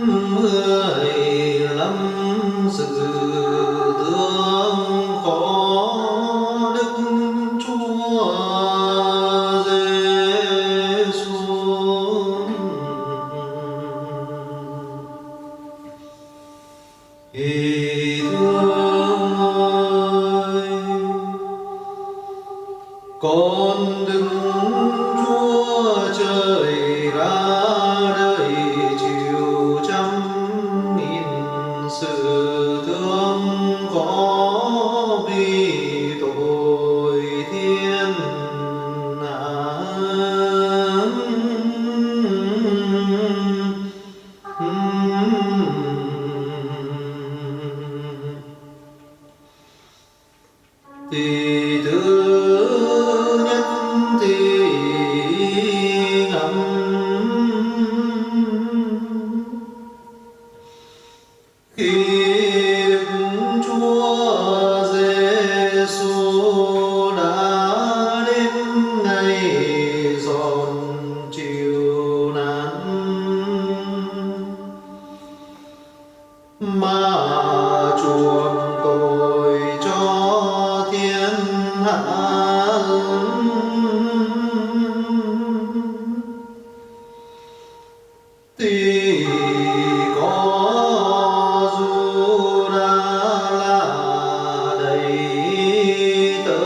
mười lăm sự thương khó Đức Chúa Giêsu. Ý thương ơi, con đứng Chúa trời ra đời chịu trăm nghìn sự thương khó vì tội thiên hạ. Thì thứ nhất thì ngắm khi Đức Chúa Giêsu đã đến ngày giòn chịu nạn mà chuộc tội cho thiên hạ. Thì có Giu-đa là đầy tớ,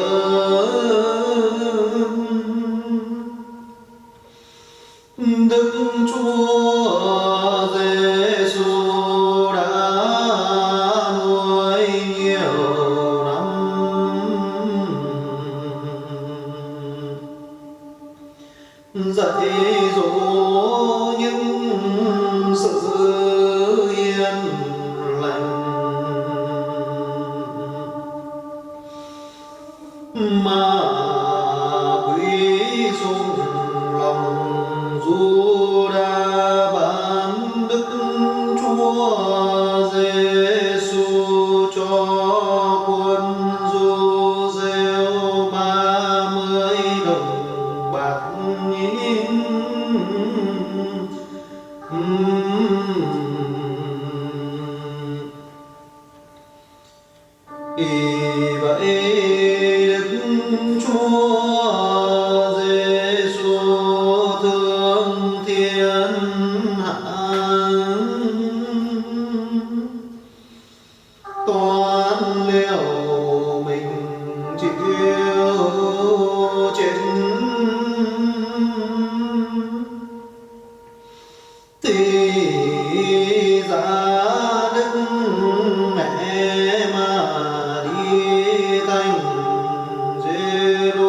Đức Chúa Giêsu đã nuôi nhiều năm, dạy dỗ những sự yên lành mà quý dùng lòng Giu-đa bán Đức Chúa Giêsu cho quân Du-rêu 30 đồng bạc nhín. Vì vậy Đức Chúa Giêsu thương thiên hạ, toan liều mình chịu chết. Thì ra Đức Mẹ mà đi thành Giê-ru-sa-lem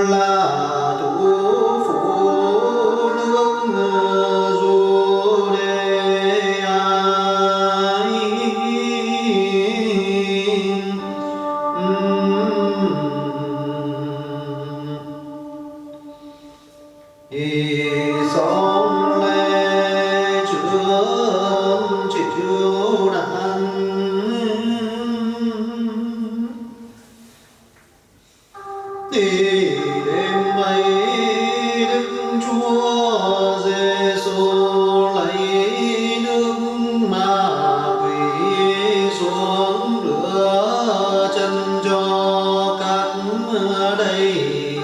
là thủ phủ nước Giu-đê-a. Sống lê chướng chịu nạn, thì đêm ấy Đức Chúa Giêsu lấy nước ma quỷ xuống rửa chân cho các đầy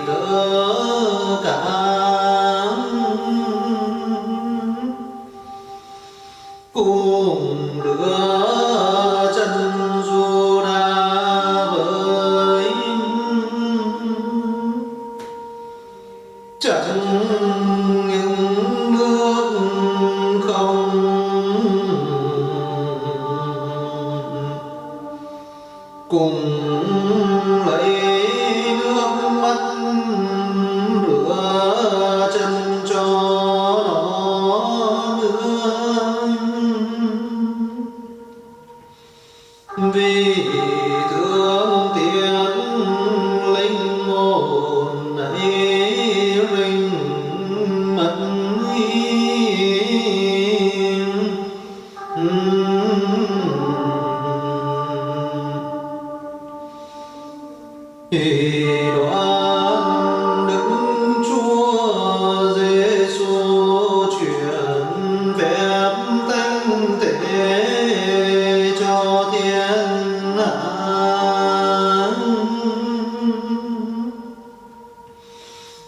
tớ cả, cùng rửa chân Giu-đa với chẳng những nước không cùng lấy nước mắt rửa chân cho nó nữa. Vì thương tiếc linh hồn ấy rình mất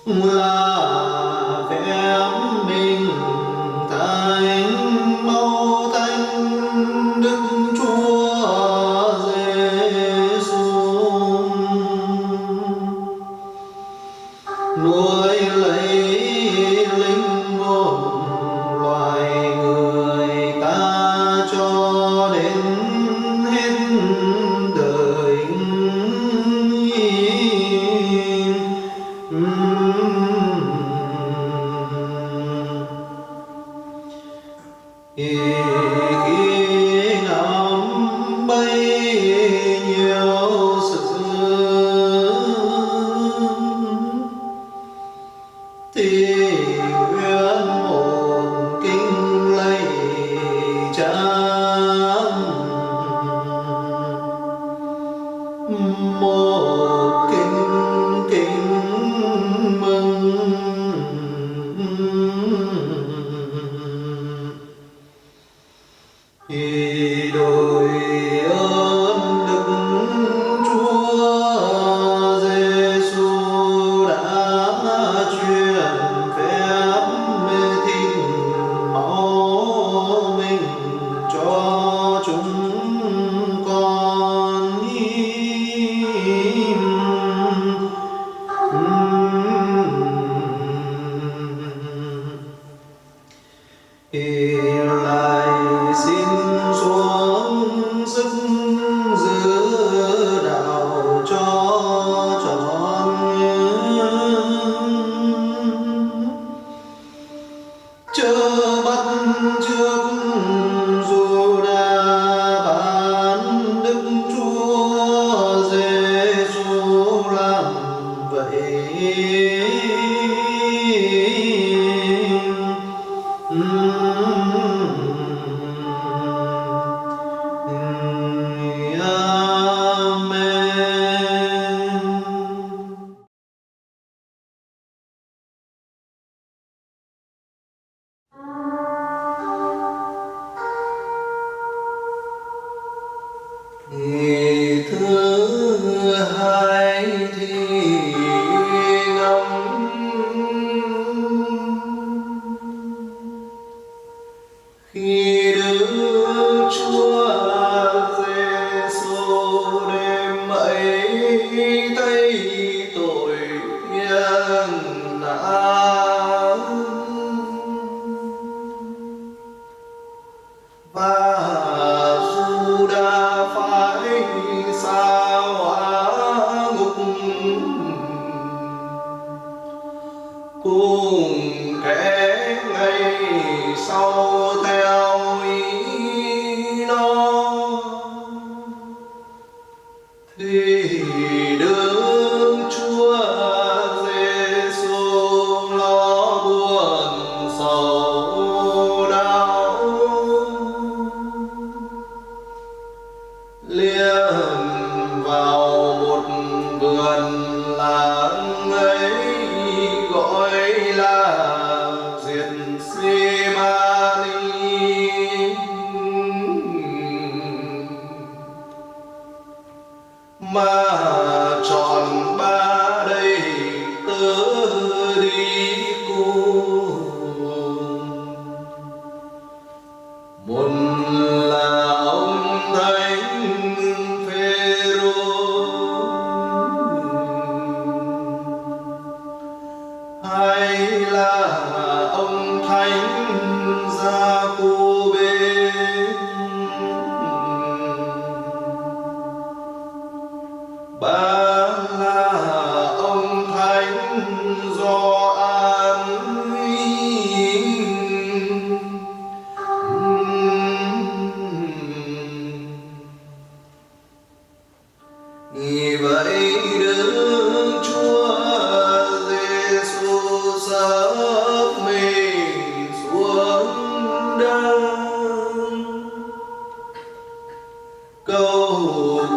là phép minh thánh mẫu thánh Đức Chúa Giêsu nuôi lấy linh hồn loài người ta cho đến hết đời. Khi ngắm bấy nhiêu sự thì nguyện hồn kính lạy Cha, một kính kính mừng thì đôi ơn Đức Chúa Giêsu đã truyền phép thịt máu mình cho chúng con. Lại xin xuống sức giữ đạo cho trọn, chớ bắt chước dù đã ban Đức Chúa Giêsu làm vậy. Ngày thứ hai thì ngắm khi Đức Chúa Giêsu đem ấy thấy tội nhân nạn và dù đã phải sa hỏa ngục cùng kẻ ngày sau theo ý nó, thì Đức Chúa Giêsu lo buồn sầu đau liền vào một vườn lãng ấy gọi là Gethsemani, mà chọn ba đây tớ đi cùng. Một là ông Thánh Phêrô, hai là ông Thánh Giacôbê, ba là ông Thánh Gioan, vì vậy Đức Chúa Giêsu sắp mình xuống đất cầu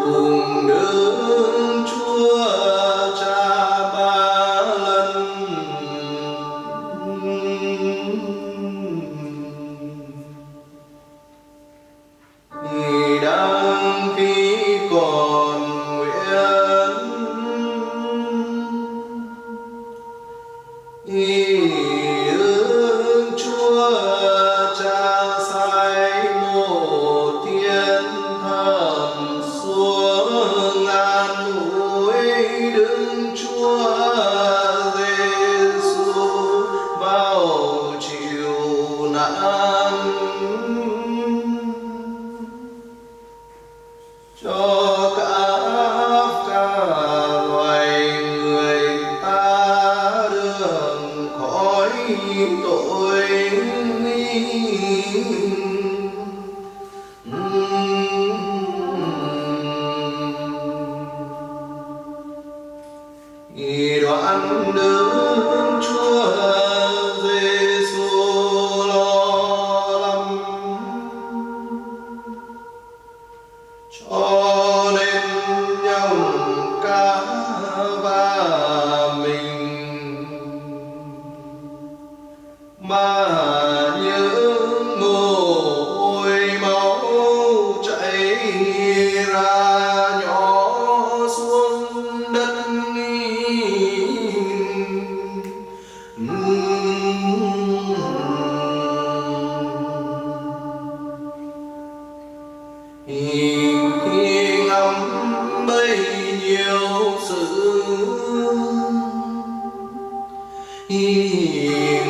cùng Đức Chúa Cha ba lần. Thì đang khi còn nguyện Ứng Chúa Cha sai một thiên thần xuống an ủi Đức Chúa Giêsu bao chịu nạn cho cả loài người ta được khỏi tội đoạn Đức Chúa Giêsu lo lắng cho nên nhung cả và mình mà những mồ máu chảy ra nhỏ xuống đất khi ngắm bấy nhiêu sự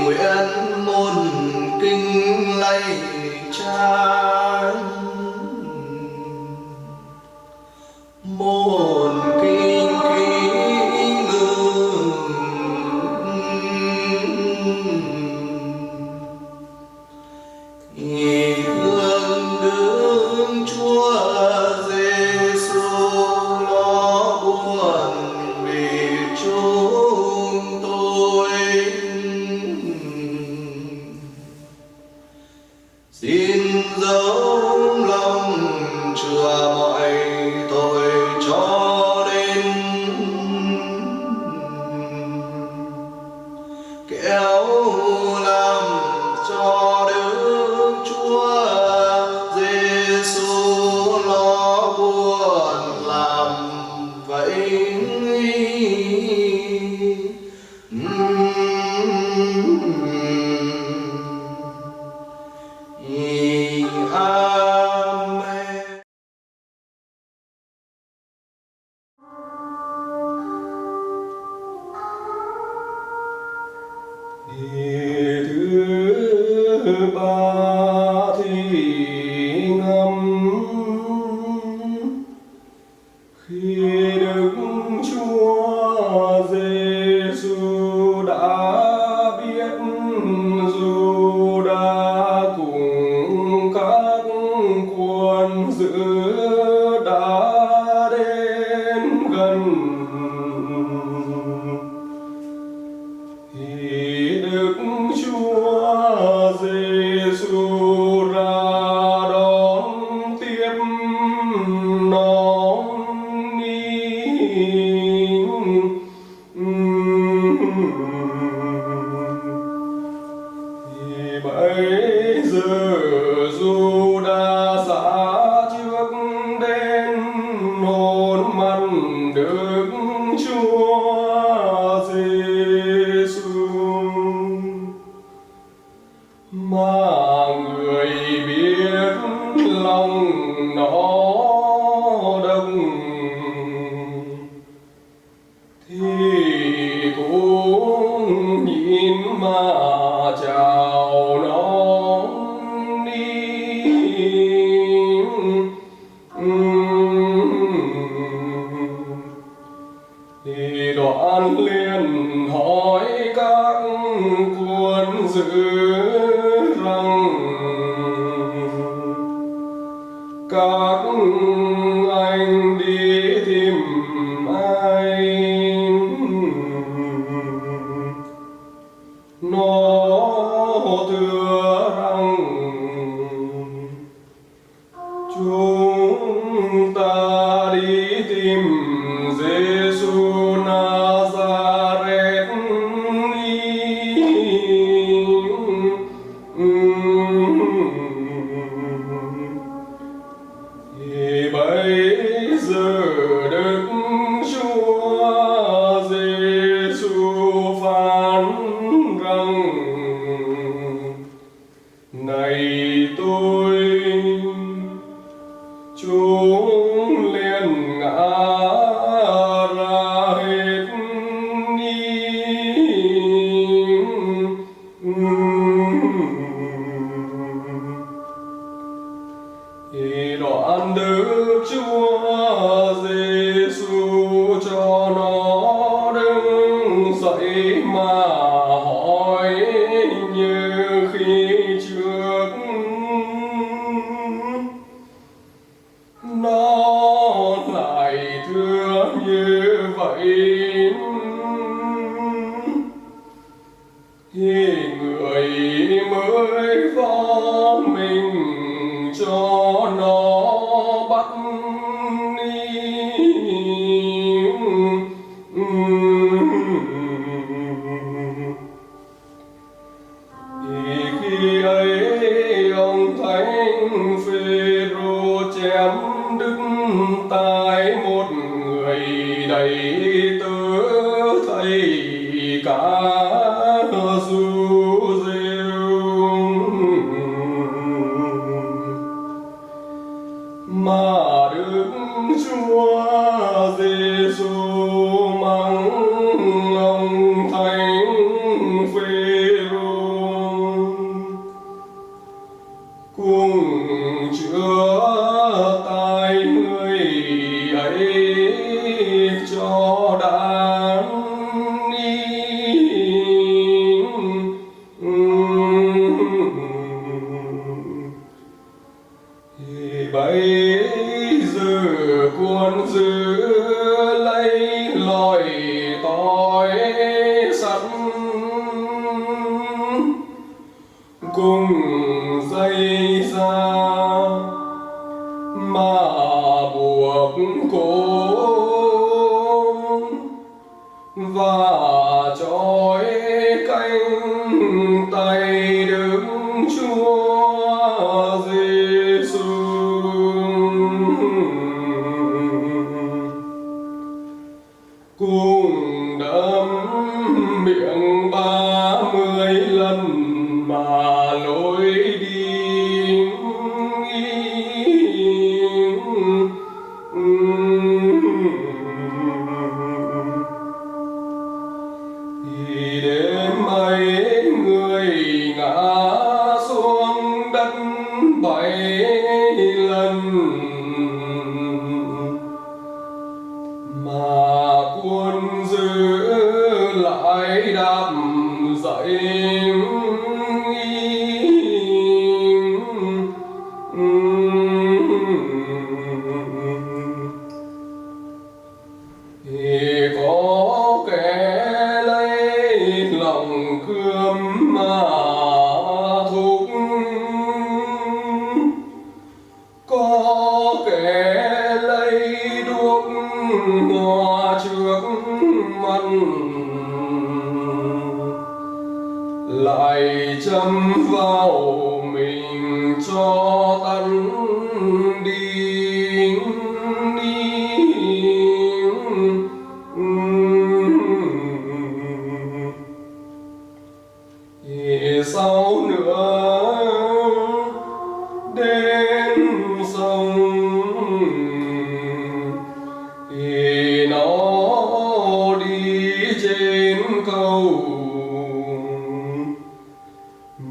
nguyện môn kinh lạy Cha môn kinh kính thương Đức Chúa Giêsu lo buồn vì chúng tôi. Xin dấu lòng chừa mọi tội cho đến kéo làm cho Đức Chúa Giêsu lo buồn làm vậy. Amen. Thứ ba thì ngâm khi Đức Chúa Giêsu đã biết Giu-đa cùng các quân giữ đã đến gần thì Đức Chúa Giêsu ra đón tiếp nó đi. Thì bây giờ Giu-đa xa trước đến hôn mặt Đức Chúa Giêsu mà người biết lòng nó độc thì cũng nhìn mà chào nó đi. Thì đoạn liền hỏi các quân giữ rằng các anh đi tìm ai. Nó thưa rằng chúng ta đi tìm Giêsu Nazareth. Thì bây giờ Đức Chúa Giêsu phán thì người mới có mình cho nó bắt đi. Thì khi ấy ông thánh Phêrô chém đứt tai một người đầy tớ thầy cả du rêu, mà Đức Chúa Giêsu mắng ông thánh Phêrô cùng chữa tai người ấy cho đàn đi. Thì bây giờ quân giữ lấy lòi tối sẵn cùng dây ra mà buộc cổ và trói cánh tay Đức Chúa Giêsu. Cùng đấm miệng 30 lần mà lối đi. Thì đến mấy người ngã xuống đất 7 lần, mà quân giữ lại đạp dậy. Thì có kẻ lấy lòng cướm mà thúc, có kẻ lấy đuốc hòa trước mặt, lại châm vào mình cho tắt đi. Thì sau nữa đến sông thì nó đi trên cầu,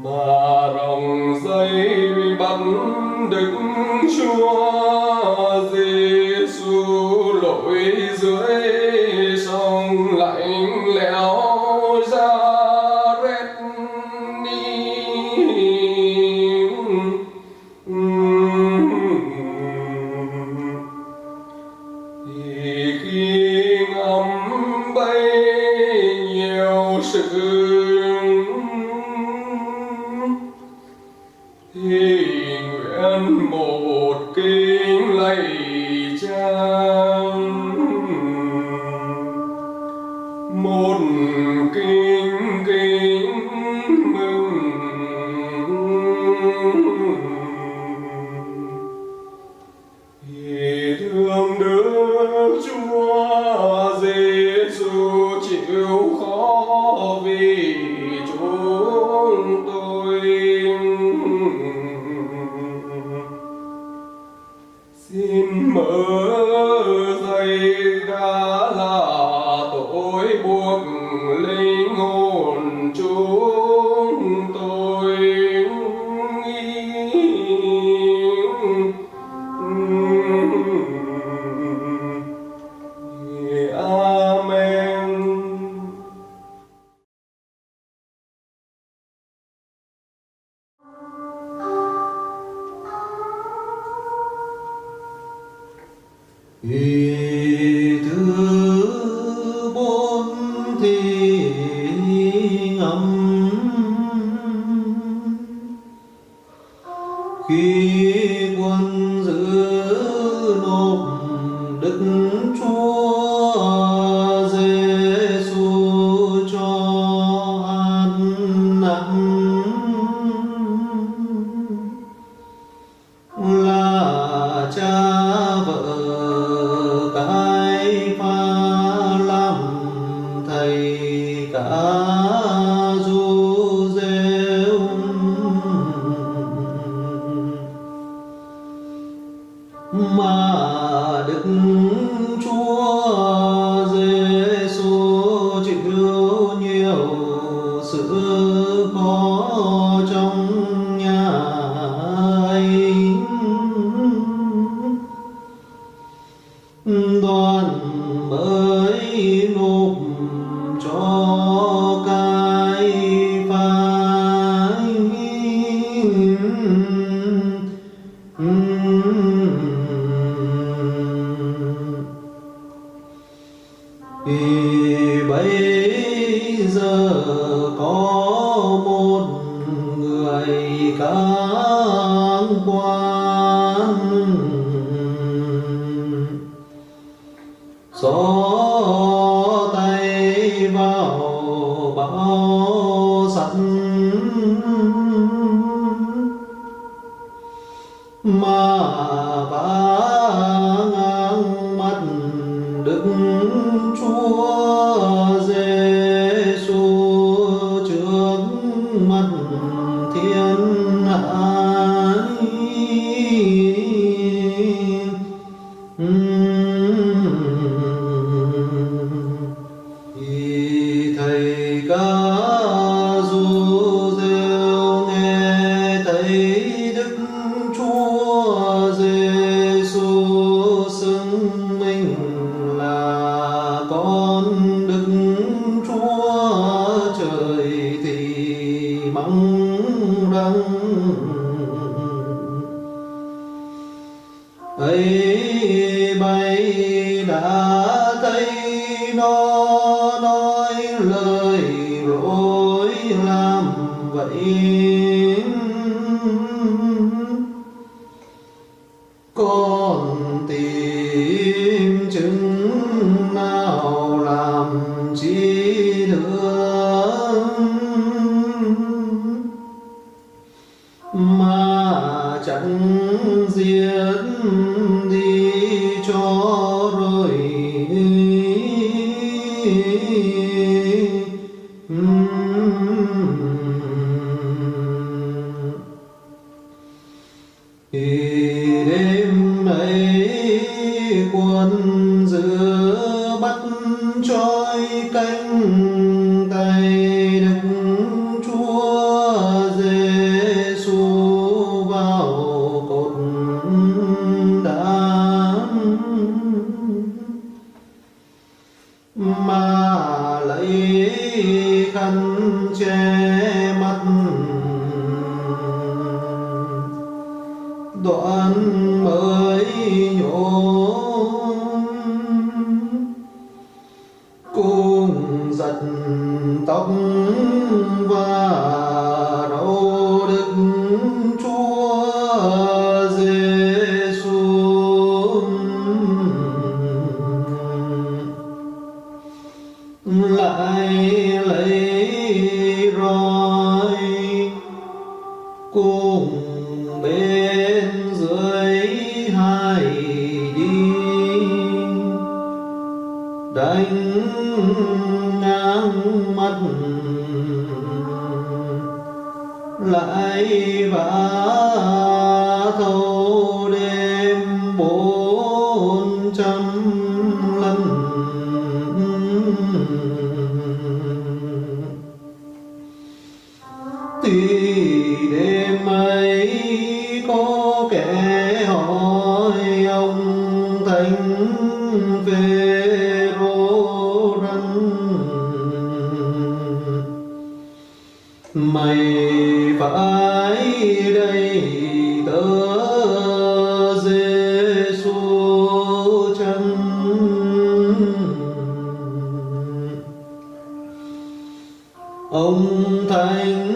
mà rồng dây bắt Đức Chúa Giêsu lội dưới sông lạnh lẽo ra rét đi. Thì khi ngắm bấy nhiều sự thì nguyện một kính lạy Cha, một kính kính mừng. Thì thương Đức Chúa Giêsu chịu khó vì chúng tôi. Xin mở dây đã là tội buộc linh hồn chúng tôi. Amen. Vì thứ bốn thì ngầm khi quân giữ nộp Đức Chúa Giêsu cho ăn năn, là cha vợ cái pha làm thầy cả Du-rêu, mà Đức Chúa Giêsu chịu nhiều sự khó trong nhà ấy, đoàn mới nộp cho cái phái thì bây giờ có một người cám quan xỏ tay vào bao sẵn, mà vá ngang mắt Đức Chúa Giêsu trước mặt thiên hạ. Thì thầy ca Du-rêu nghe thấy Đức Chúa Giêsu xưng mình là con Đức Chúa Trời thì mắng răng ấy bay đã thấy nó nói lời lỗi làm vậy, con tìm chứng nào làm chi nữa, mà chẳng giết đi cho rồi. Thì đêm ấy quân giữ bắt trói cánh tay Đức Chúa Giêsu vào cột đá, mà lấy khăn che mắt, đoạn mới nhổm cùng giật tóc và đầu Đức Chúa Giêsu, lại lấy roi cùng bên dưới hai đi đánh ngang mắt, lại vá thâu đêm 400 lần. Thì đêm ấy có kẻ hỏi ông Thánh Phêrô rằng: mày phải đây tớ Giêsu chăng? Ông Thánh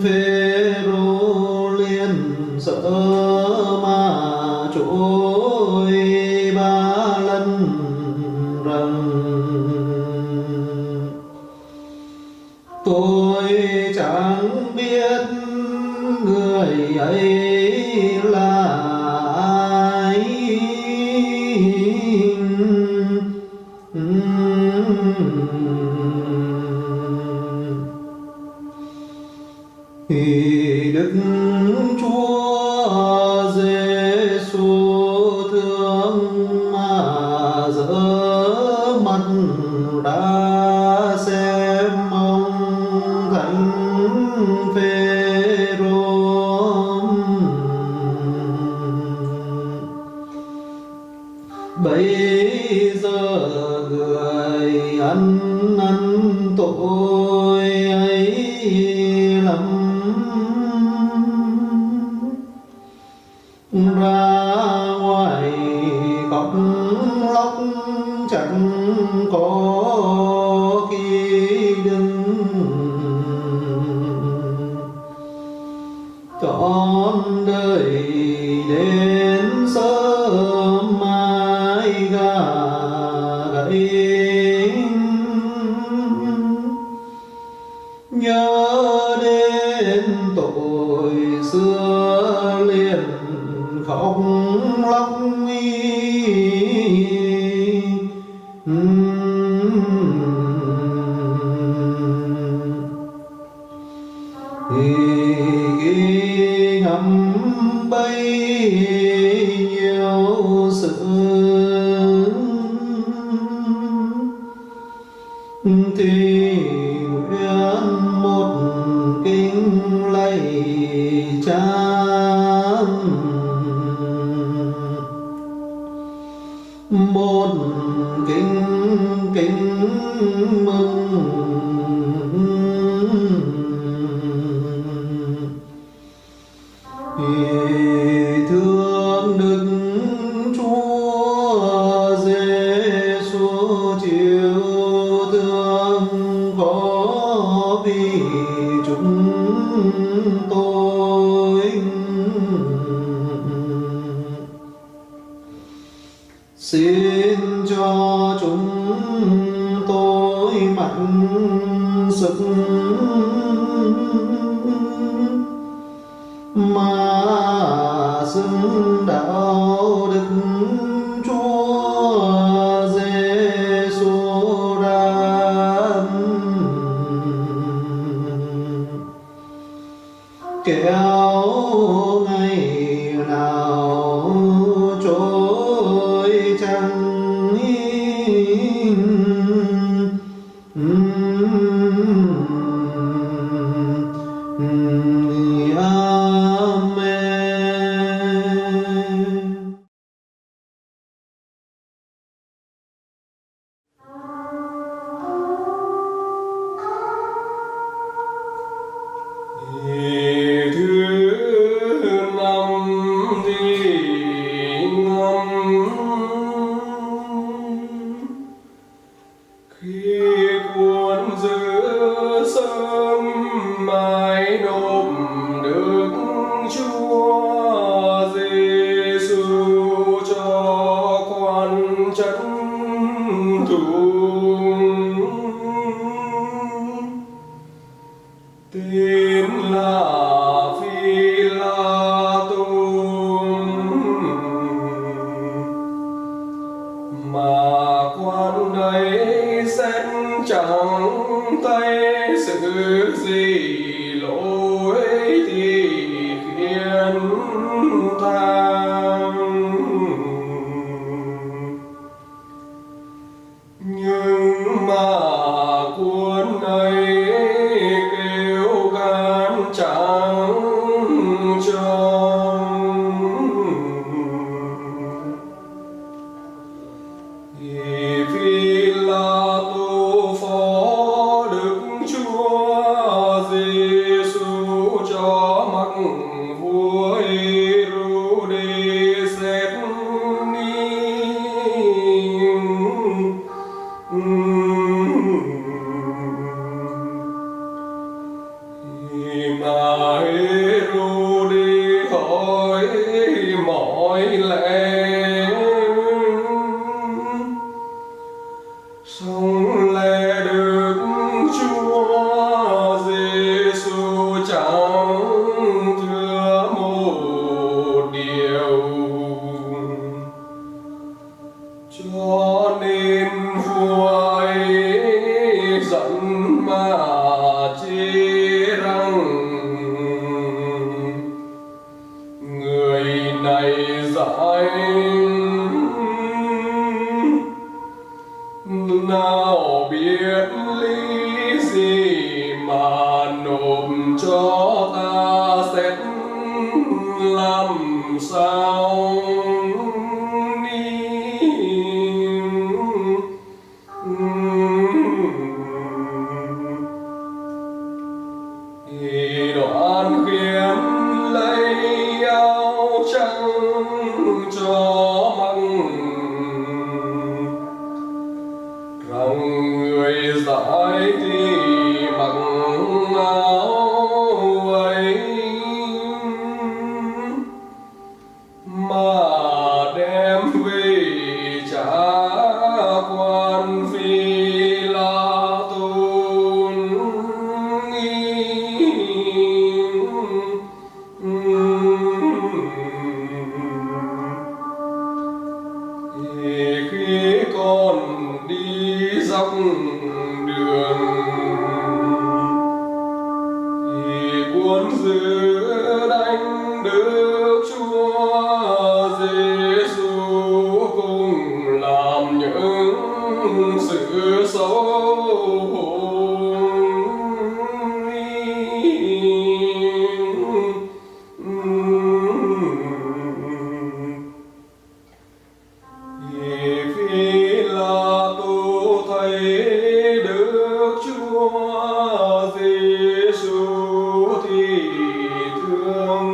Phêrô liền sợ mà trôi ba lần rằng tôi chẳng biết người ấy là ai. Thì Đức Chúa Giêsu thương mà dỡ mắt đã xem ông thánh Phêrô. Bây giờ người ăn năn tội ấy lắm, ra ngoài khóc lóc chẳng có khi đứng. Trọn đời đến sớm mai gà gáy, nhớ đến tội xưa liền khóc lóc ghi ngắm bấy nhiêu sự thì nguyện một kính lạy Cha, một kính mừng thương Đức Chúa Giêsu chịu thương có vì chúng tôi. Xin cho chúng tôi mạnh sức mà xưng đạo Đức Chúa Giêsu đã kéo ngày nào trôi chẳng vua Herodes rằng người này dạy nào biết lý gì mà nộp cho ta xét làm sao thì đoạn khiến lấy áo trắng cho măng rằng người dạy thì mặc áo ấy mà đem về trả quan phi la tôn khi con đi dọc đường thì cuốn giữ đánh Đức Chúa Giêsu cùng làm những sự xấu hổ Phi La Tu thấy Đức Chúa Giêsu thì thương,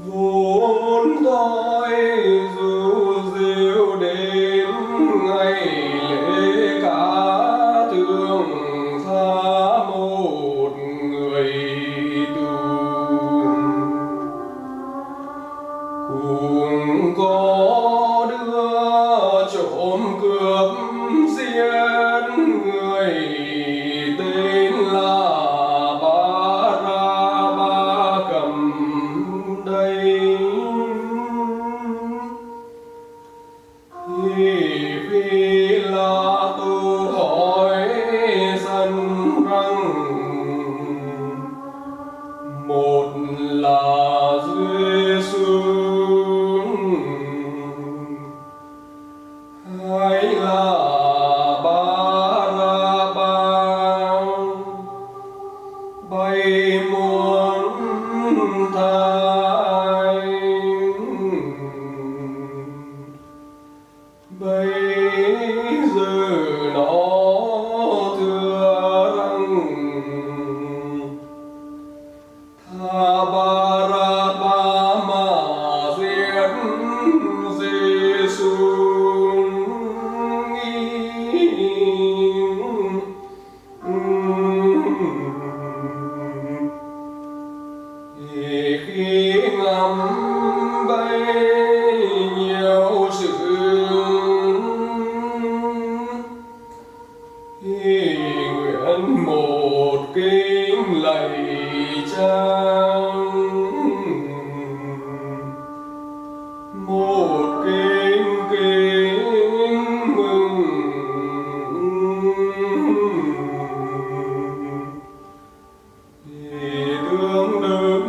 vốn đói ru rượu đến ngày lễ cả thương tha một người tù. Cùng có đứa trộm cướp giết người tên là Ba-ra-ba cầm đây. Thì Phi La Tu hỏi dân rằng một là Giêsu hay là Ba-ra-ba, bày muốn thay bây giờ nó thưa rằng tha Ba-ra-ba mà giết Giêsu. Khi ngắm bấy nhiêu sự thì nguyện một kính lạy cha, một kính kính mừng thì tương Đức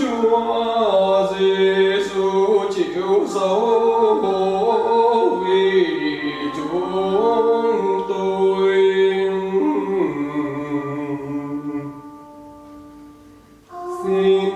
Chúa Giêsu chịu xấu hổ vì chúng tôi. Xin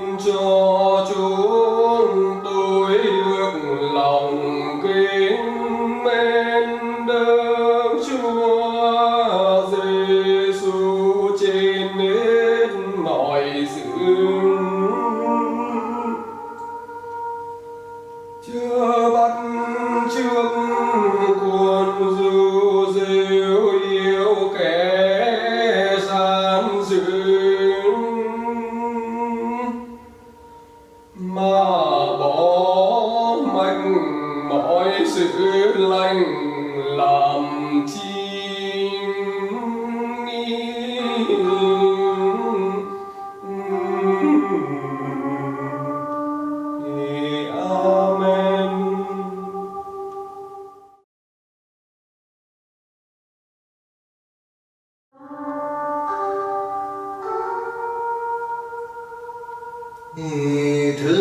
Thứ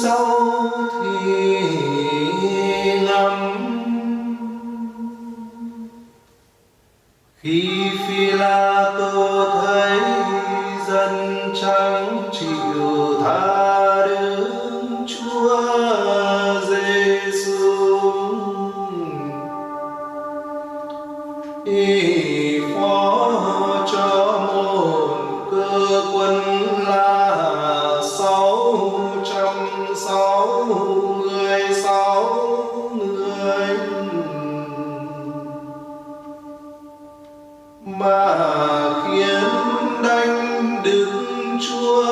sau thì ngắm khi Phi La Tô thấy dân chẳng chịu tha đứng Chúa Giêsu, y phó cho một cơ quân là 666 người, mà khiến đánh Đức Chúa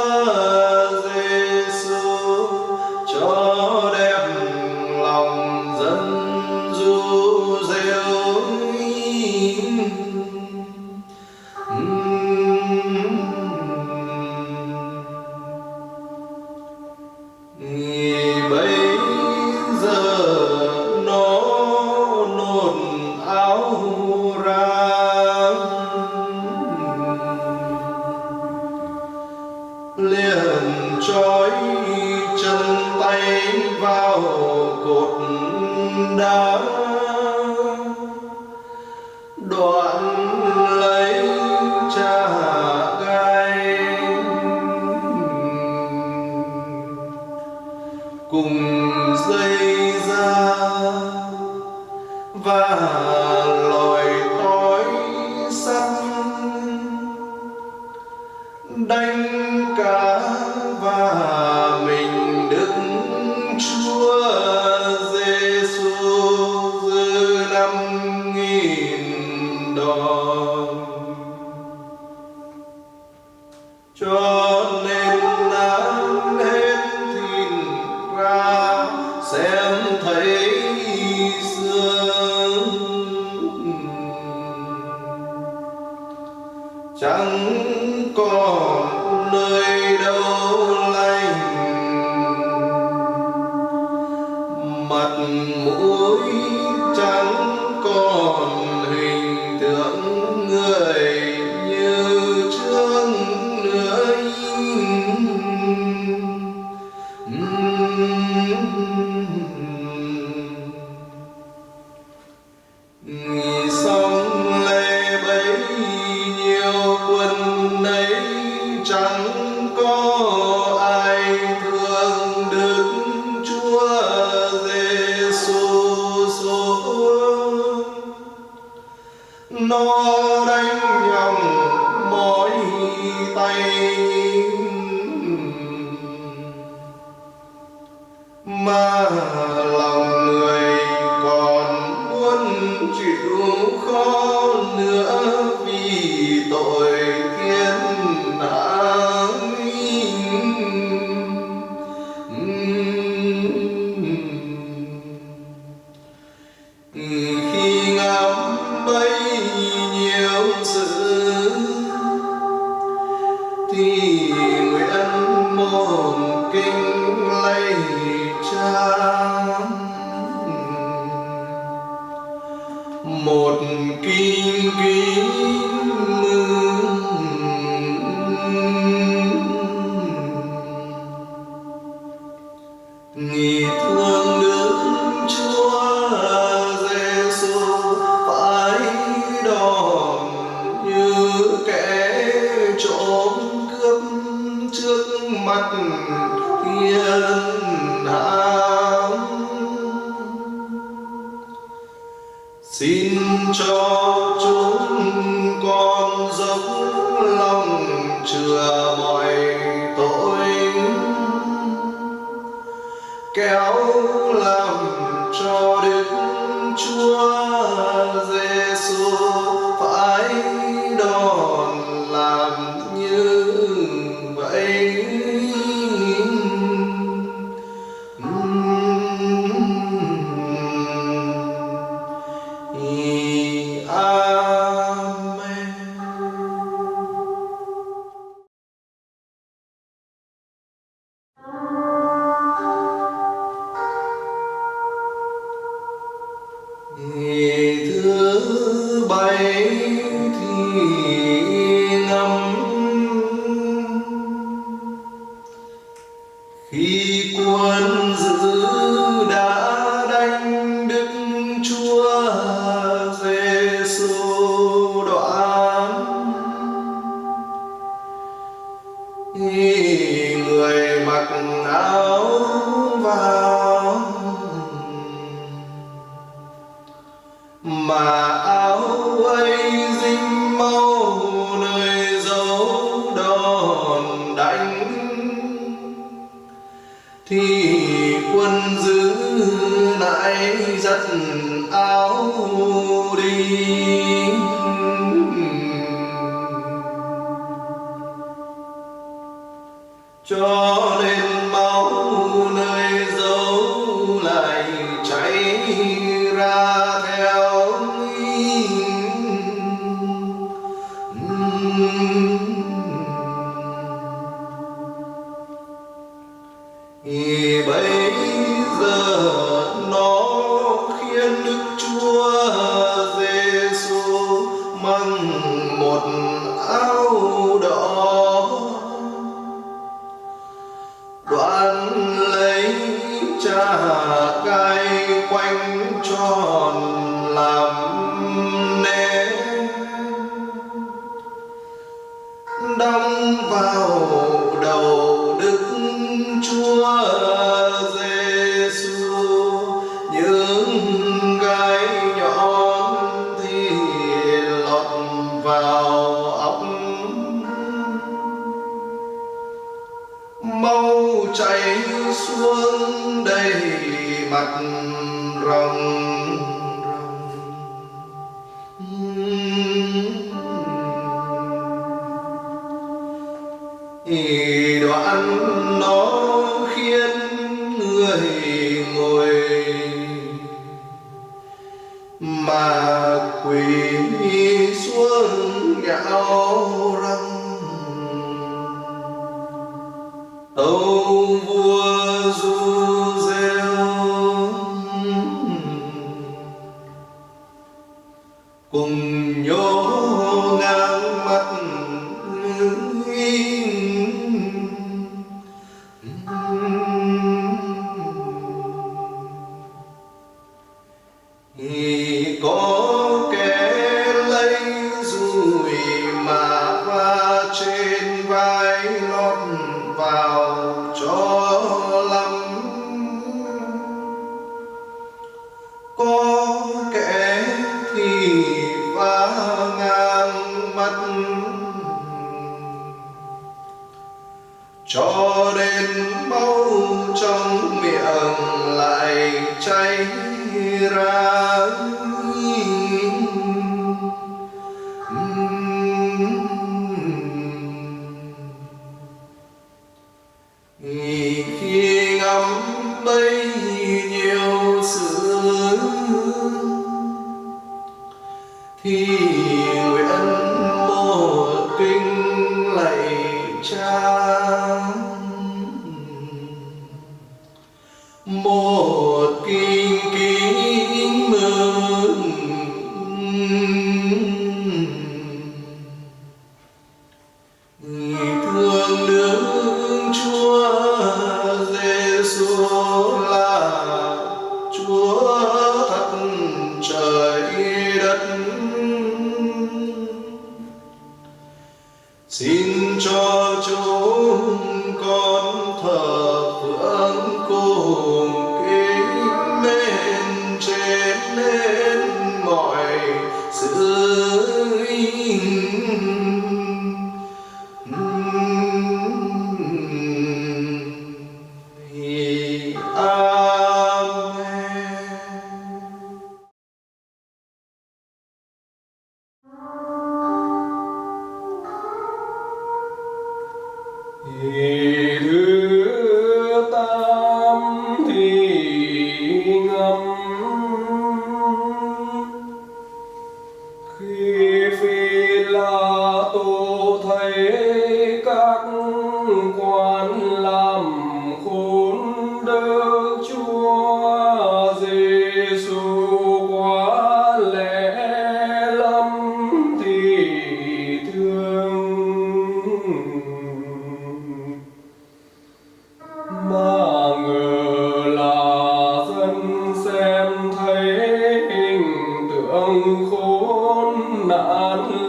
Giêsu cho đẹp lòng dân du rêu. Bây giờ nó nôn áo ra, liền trói chân tay vào cột đá, đoạn lấy chà gai cùng dây da và lòi tói sắt, đánh cá và mình Đức Chúa Giêsu dư 5.000 đồng. Cho nên ăn hết thịt ra xem thấy xương, chẳng còn nơi đâu lành, mặt mũi chẳng còn hình tượng người như trước nữa. Xong lễ bấy nhiêu quân ấy chẳng có ai thương Đức Chúa Giêsu xuống, nó đánh nhầm mỏi tay, mà lòng người còn muốn chịu khó nữa vì tội thiên hạ. Khi ngắm bấy nhiêu sự thì nguyện môn kinh lạy Cha, một kinh nghi thương Đức Chúa Giêsu phải đòn như kẻ trộm cướp trước mặt thiên hạ. Xin cho chúng con dốc lòng chừa mọi tội, kéo làm cho Đức Chúa Giêsu phải đòn làm như vậy. ngâm. Khi quân dữ đã đánh Đức Chúa Giêsu đoạn, người mặc áo vàng mà áo ấy dính máu nơi dấu đòn đánh, thì quân dữ lại dắt áo đi. Cho nên máu nơi dấu lại chảy ra theo thì bây giờ nó khiến Đức Chúa Giêsu mang một áo đỏ, đoạn lấy chà gai quanh tròn làm nếp, đóng vào đầu Đức Chúa Giêsu. Những gai nhọn thì lọt vào óc, máu chảy xuống đầy mặt rồng. Đoạn nó khiến người ngồi mà quỳ xuống nhão răng. Tâu vua Du-rêu cùng nhố ngang mắt, có kẻ lấy dùi mà va trên vai lót vào cho lắm, có kẻ thì va ngang mắt, cho đến máu trong miệng lại chảy ra. Khi ngắm bấy nhiêu sự thì nguyện một kinh lạy Cha, một kinh kính mừng thương Đức Chúa Giêsu là Chúa thật trời đất. Xin cho chúng con thờ phượng cùng kính mến trên lên mọi sự thứ tam thì ngâm. Khi Phi-la-tô thấy các quan làm khốn Đức Chúa Giêsu quá lẽ lắm thì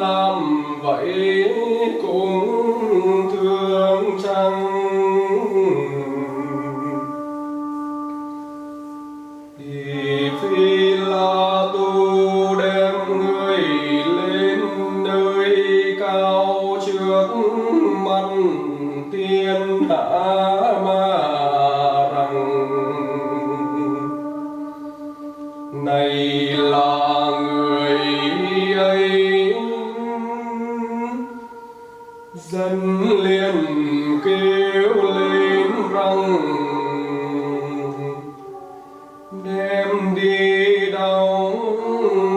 làm vậy cũng thương chăng? Thì Phi La Tu đem người lên nơi cao trước mặt thiên hạ mà rằng: này là người ấy. Dân liền kêu lên rằng: đem đi đóng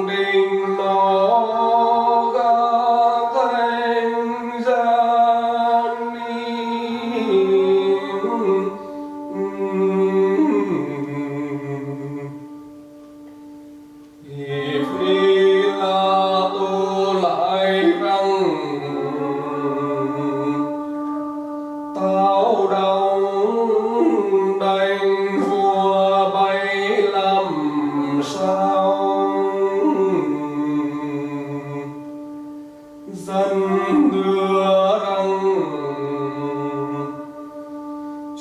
đinh nó gác thanh gian đi. Thì Phi La Tu lại rằng: tao đóng đành vua bay làm sao? Dân đưa rằng: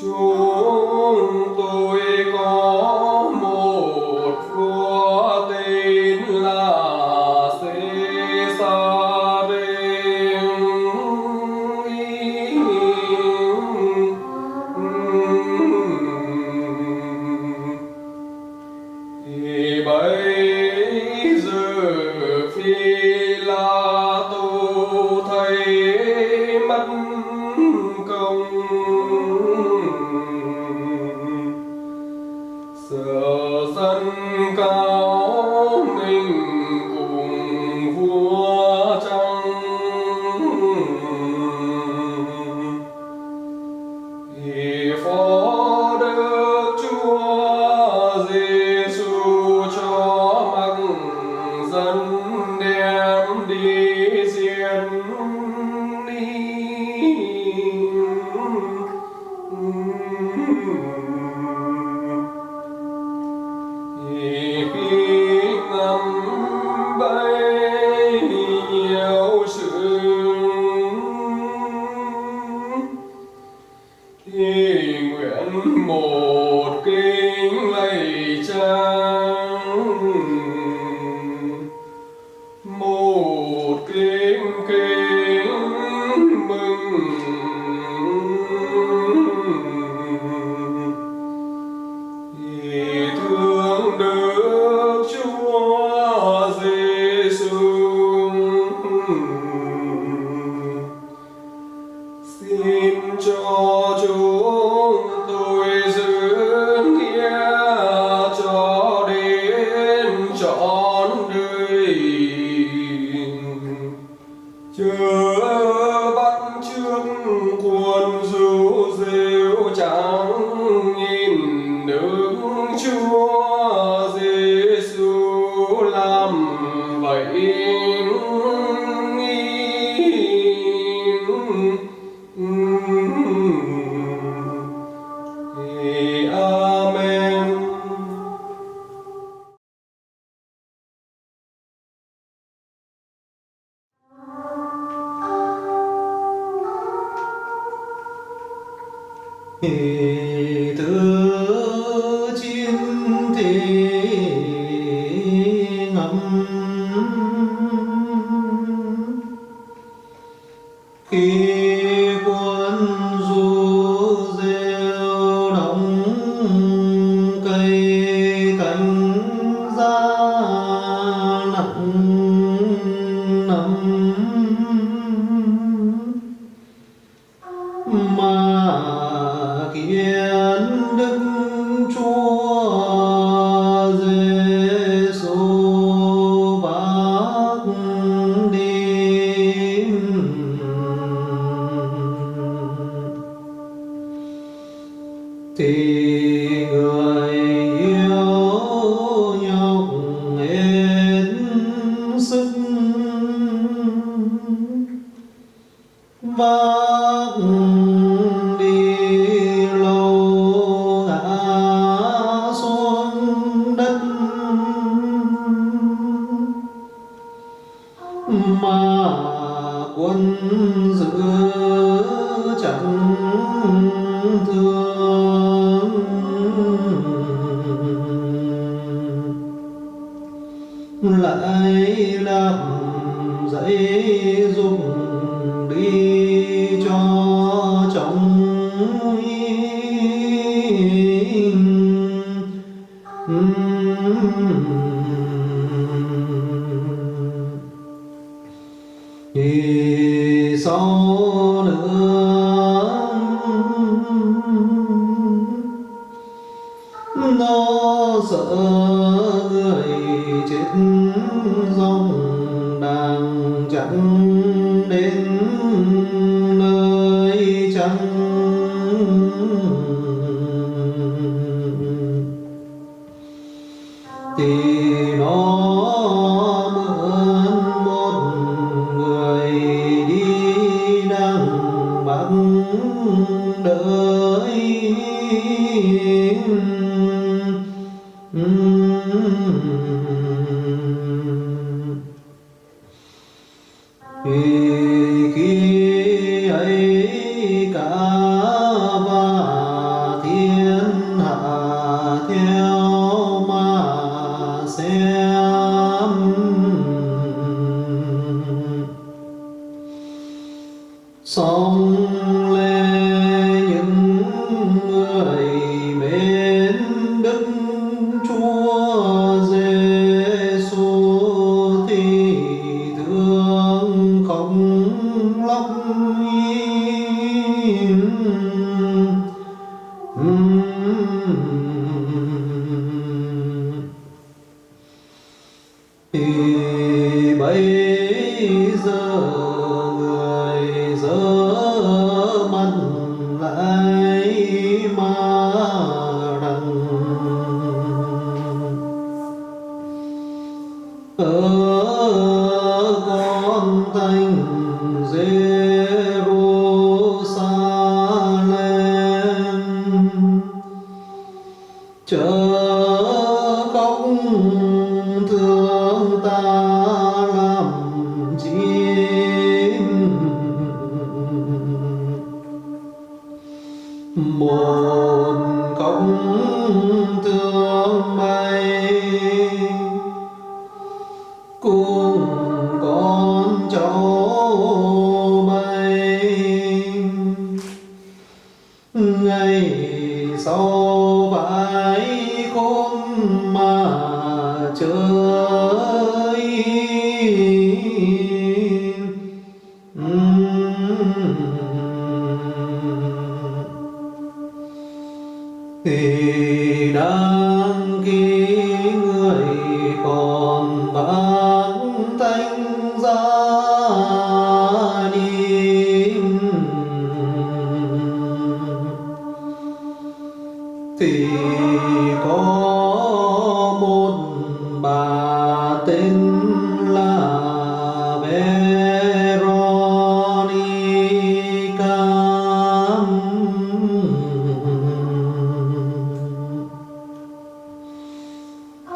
chúng tôi có một vua tên là Caesar. Thì bây giờ Phi La Tu thấy mất công, sợ dân cao mình cùng vua trong. Thì phó đức Chúa Giêsu cho mặc dân đem đi diệt đi. Thì khi ngắm bấy nhiêu sự, thì nguyện một kính lạy Cha, một kính kính mừng. Thì thương Đức Chúa Giêsu, xin cho chúng tôi giữ nghĩa cho đến trọn đời, chớ bắt chước cuồng du rêu chẳng nhìn Đức Chúa Giêsu làm vậy. Amen. Từ chiến thế ngắm, khi quân du rêu đóng cây cánh giá nặng nắm, mà kiến Đức Chúa Giêsu bác đi. Thì người yêu nhọc hết sức bác đi lâu ngã xuống đất, mà quân giữ chẳng thương, lại làm dãy dùng đi cho chồng thì sau nữa nó sợ người chết dòng đang chẳng đến nơi chẳng thì nó mượn một người đi đang bằng đời khi ấy cả và thiên hạ theo mà xem, song lên những người mến Đức Chúa Giêsu thì thương không lóc thì bây giờ người dở mắt lại mà rằng ở con thành Jerusalem chớ khóc thương ta làm chi, một khóc thương bay cùng con cháu bay, ngày sau phải khôn mà chơi thì đang khi người còn bán thanh giá đi thì có một bà tên là Veronica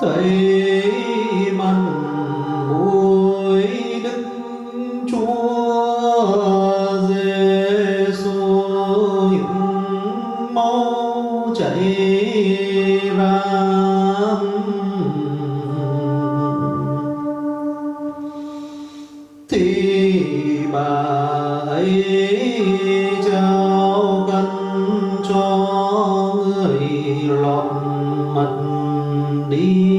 thấy mặt mũi Đức Chúa Giêsu những máu chảy ra thì bà ấy trao khăn cho người lọt mặt đi,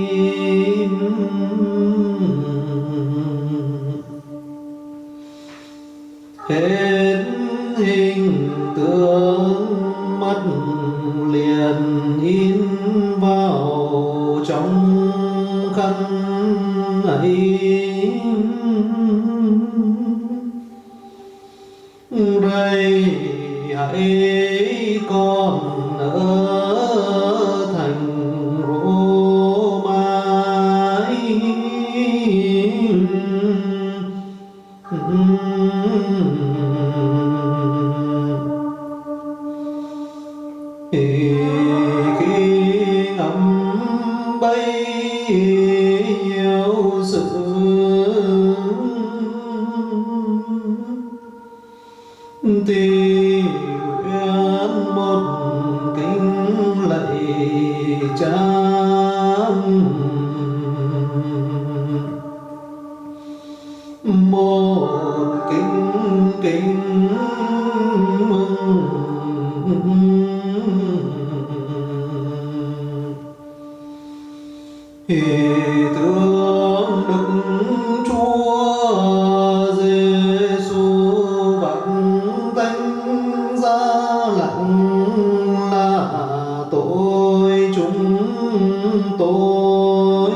hết hình tượng mắt liền in vào trong khăn ấy. Đây hãy còn ở thành Roma khi ngắm bấy nhiêu sự thì nguyện một kính lạy cha, một kính kính mừng thì thương Đức Chúa Giêsu bạc tánh giá lặng là tội chúng tôi.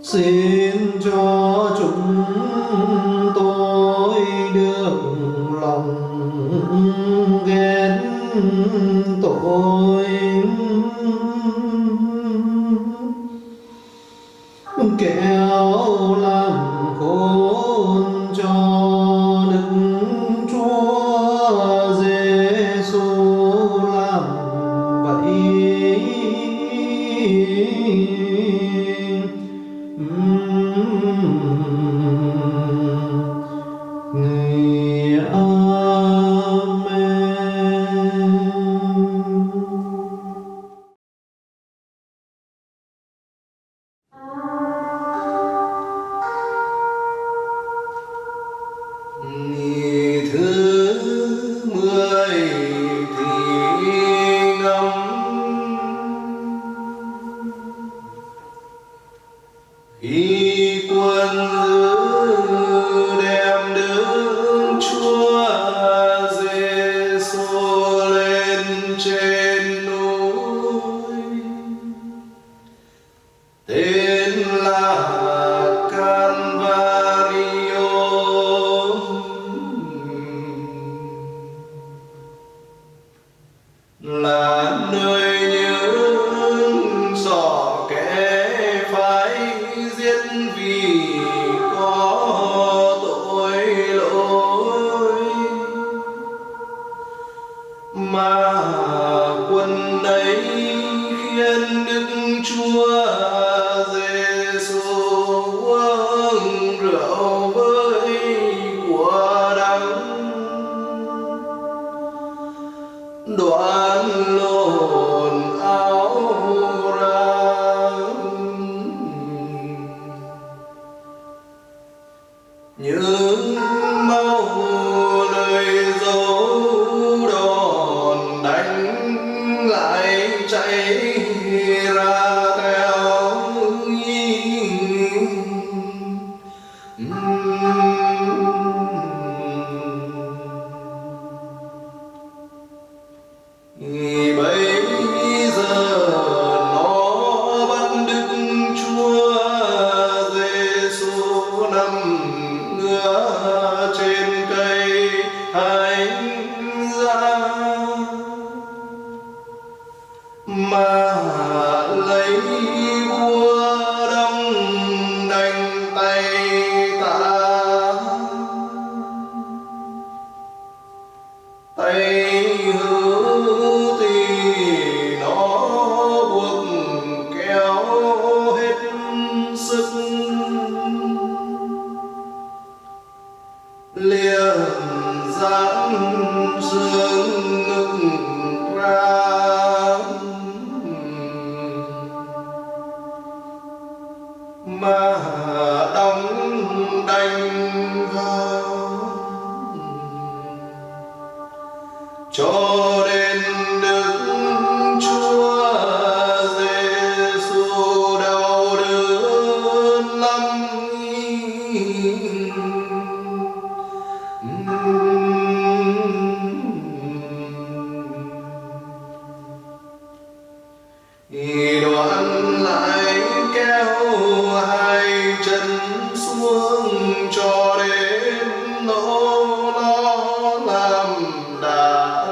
Xin cho chúng tôi được lòng ghen tội, kẻo làm khốn cho Đức Chúa Giêsu làm vậy. Khi quân dữ đem Đức Chúa Giêsu lên trên núi, tên là Calvario, là nơi những giỏ kẻ phải giết vì có tội lỗi, mà quân ấy khiến Đức Chúa Giêsu uống rượu với của đắng, đoạn lộn áo ra. Những máu nơi dấu đòn đánh lại chảy ra theo bây giờ nó bắt Đức Chúa Giêsu nằm ngửa trên cây thánh giá, mà lấy búa đâm đánh tay ta, tay hữu thì nó buộc kéo hết sức, liền giãn xương ngực ra, mà đóng đanh vào, cho đến Đức Chúa Giêsu đau đớn lắm. Đoạn lại kéo hai chân xuống cho đến nó làm đã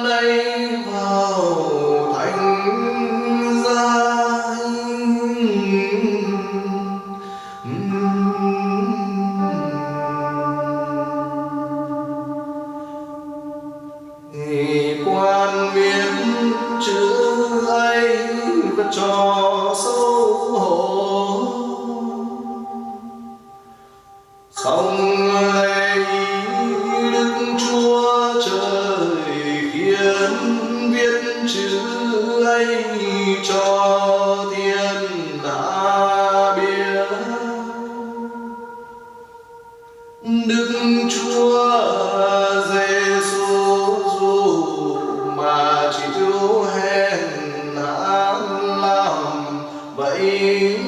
nay vào thánh giá. Quan viết chữ ấy cho xấu hổ, xong lạy Đức Chúa Trời khiến viết chữ ấy cho thiên hạ biết. Đức Chúa Giêsu dù mà chịu hèn hạn làm vậy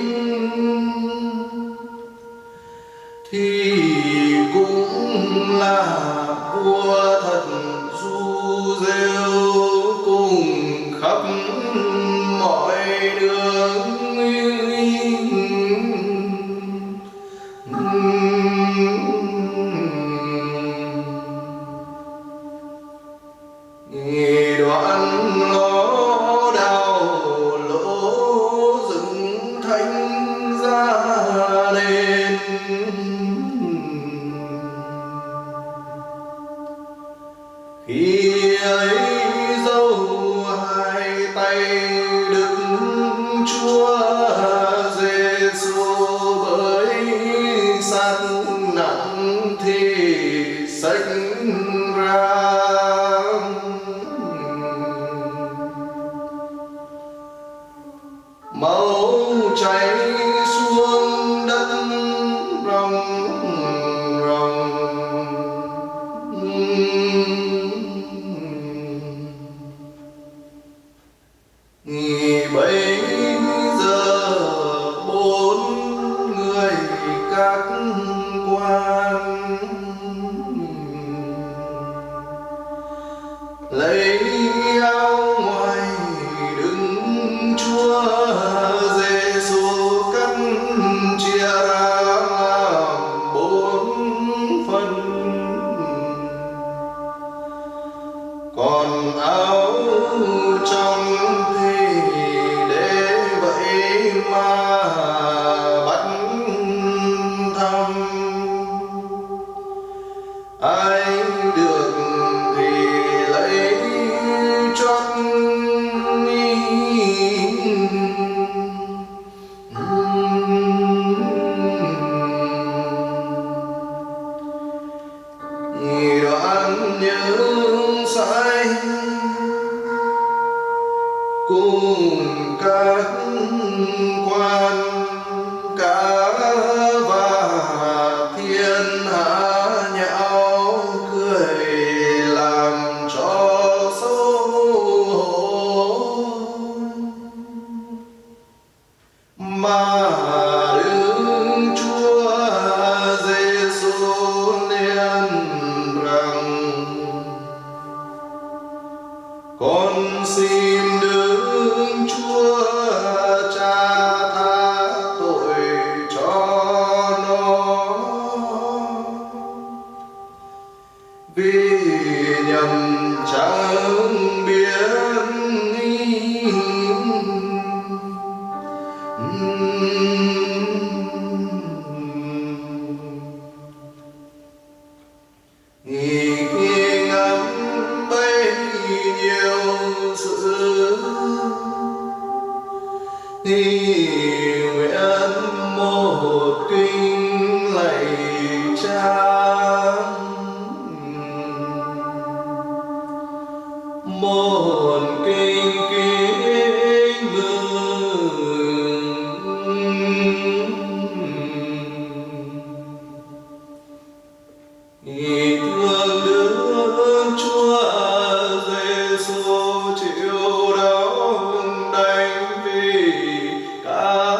thì cũng là vua thật du rêu cùng khắp mọi đường. Đoạn ngõ đào lỗ dựng thánh giá nên, khi ấy dấu hai tay Đức Chúa Giêsu bởi sát nặng thì xách ra. Máu chảy xuống đất ròng ròng. Bây giờ bốn người các quan lấy áo ngoài Đức Chúa Giêsu cắt chia ra làm bốn phần, còn áo trong thì để vậy mà bắt thăm. Ai được thì lấy chót đoạn những sai cùng các quan cả và thiên hạ nhạo cười làm cho xấu hổ. Mà Đức Chúa Giêsu nên rằng con xin Đức Chúa Cha tha tội cho nó, vì nhầm chẳng biết khi ngắm bấy nhiêu sự thì nguyện một kinh lạy Cha, một kinh kính mừng. Thương Đức Chúa Giêsu chịu đóng đành vì cả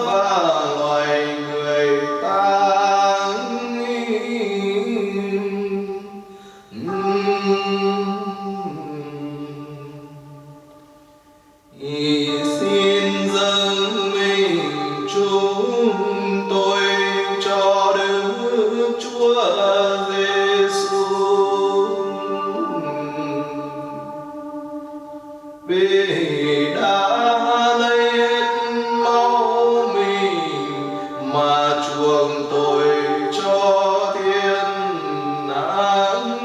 và loài người ta. vì đã lấy hết máu mình mà chuộc tội cho thiên áng.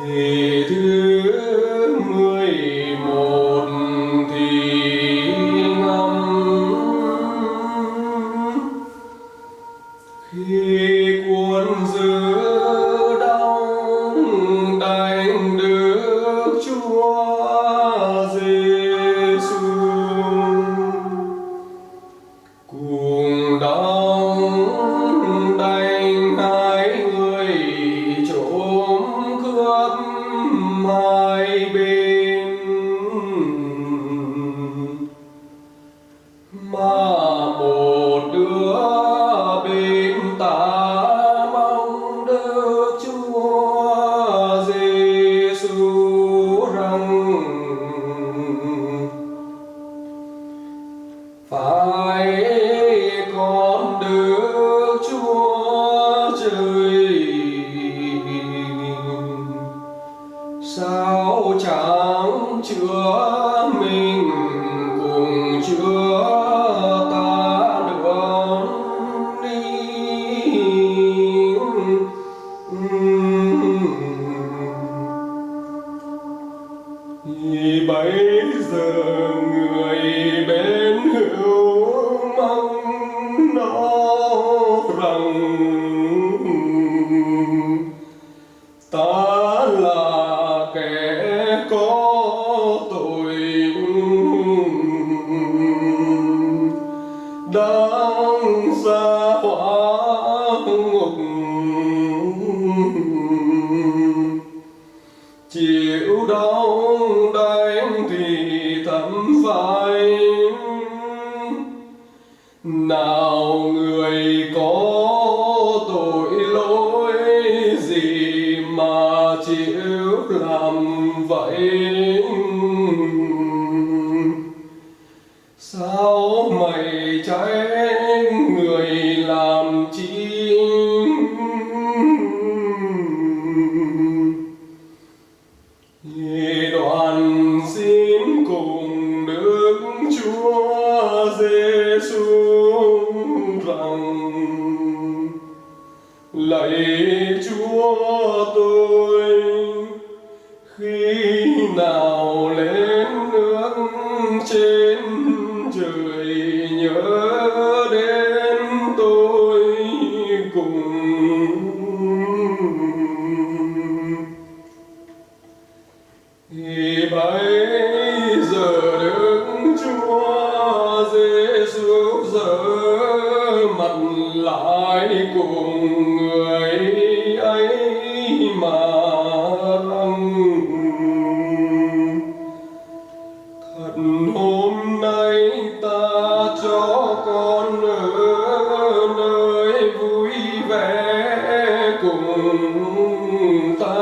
Thì thứ 11 thì ngâm khi cuốn giữ đong đánh Đức Chúa Giêsu cùng đong đánh hai người trộm cướp hai bên mà một đứa bên ta mong Đức Chúa Giêsu rằng phải con Đức Chúa Trời sao chẳng chữa mình cùng chữa ta được đi. Thì bây giờ người bên hữu mong nó rằng ta là kẻ có tội đang xa hỏa ngục chịu đau đánh thì thầm phải nào người có tội lỗi gì mà chịu làm vậy. Sao mày trách người làm chi đoàn xin cùng Đức Chúa Giêsu rằng lạy Chúa tôi khi nào lên nước trên trời nhớ đến tôi cùng. Thì bây giờ Đức Chúa Giêsu giở mặt lại cùng người ấy mà rằng thật hôm nay ta cho con ở nơi vui vẻ cùng ta.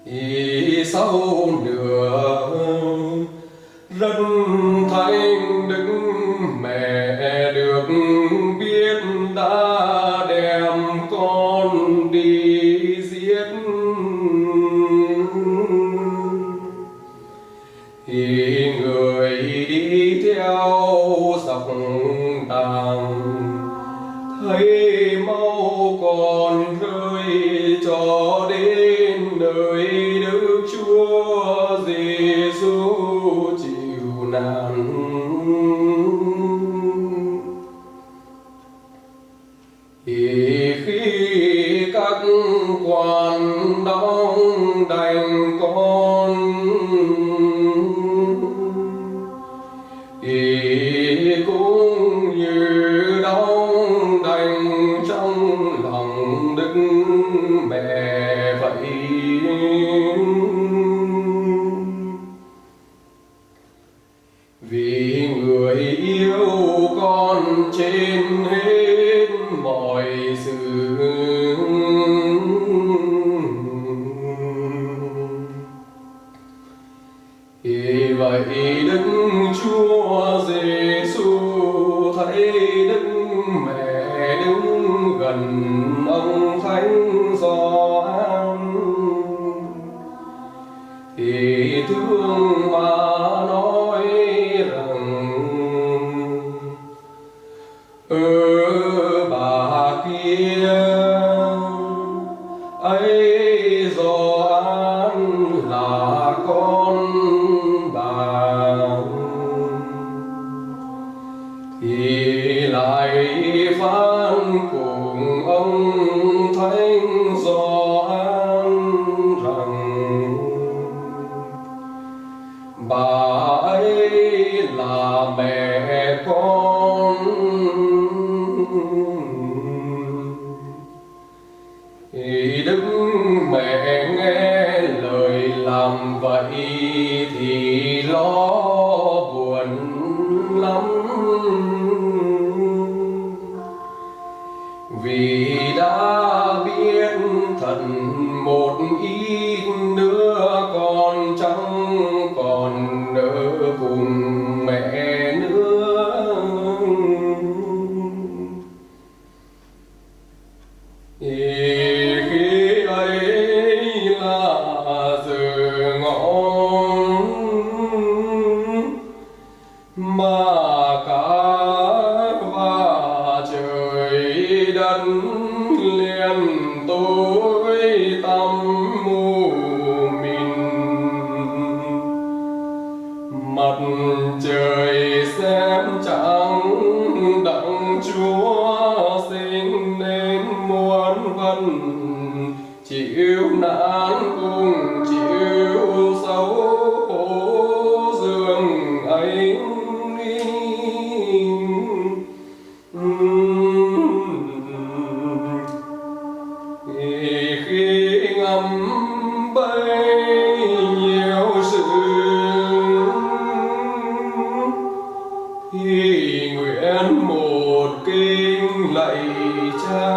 Thì sau nữa rất thanh Đức Mẹ được biết đã đem con đi giết. Thì người đi theo dọc đàng thấy mau còn rơi cho đến nơi Đức Chúa Giêsu chịu nạn. Thì khi các quan đóng đành con thì cũng như đóng đành trong lòng Đức Mẹ vậy. Vì người yêu con trên hết mọi sự. Vì vậy Đức Chúa Giêsu thấy Đức Mẹ đứng gần ông Thánh Gioan thì thương mà nói rằng: bà kia ấy Gioan là con bà. Thì lại phán cùng ông Thánh Gioan rằng: bà ấy là mẹ con. Thì Đức Mẹ nghe lời làm vậy thì lo buồn lắm, vì đã biết thật một ít nữa con chẳng còn ở cùng mẹ nữa. Thì khi ấy là giờ ngọ mà cả và trời đất liền tối tăm mù mịt. Mặt trời xem trắng đặng Chúa sinh nên muôn vần, chịu nạn cùng chịu xấu hổ dường ấy. Khi ngắm bấy nhiêu sự thì nguyện một kinh lạy Cha,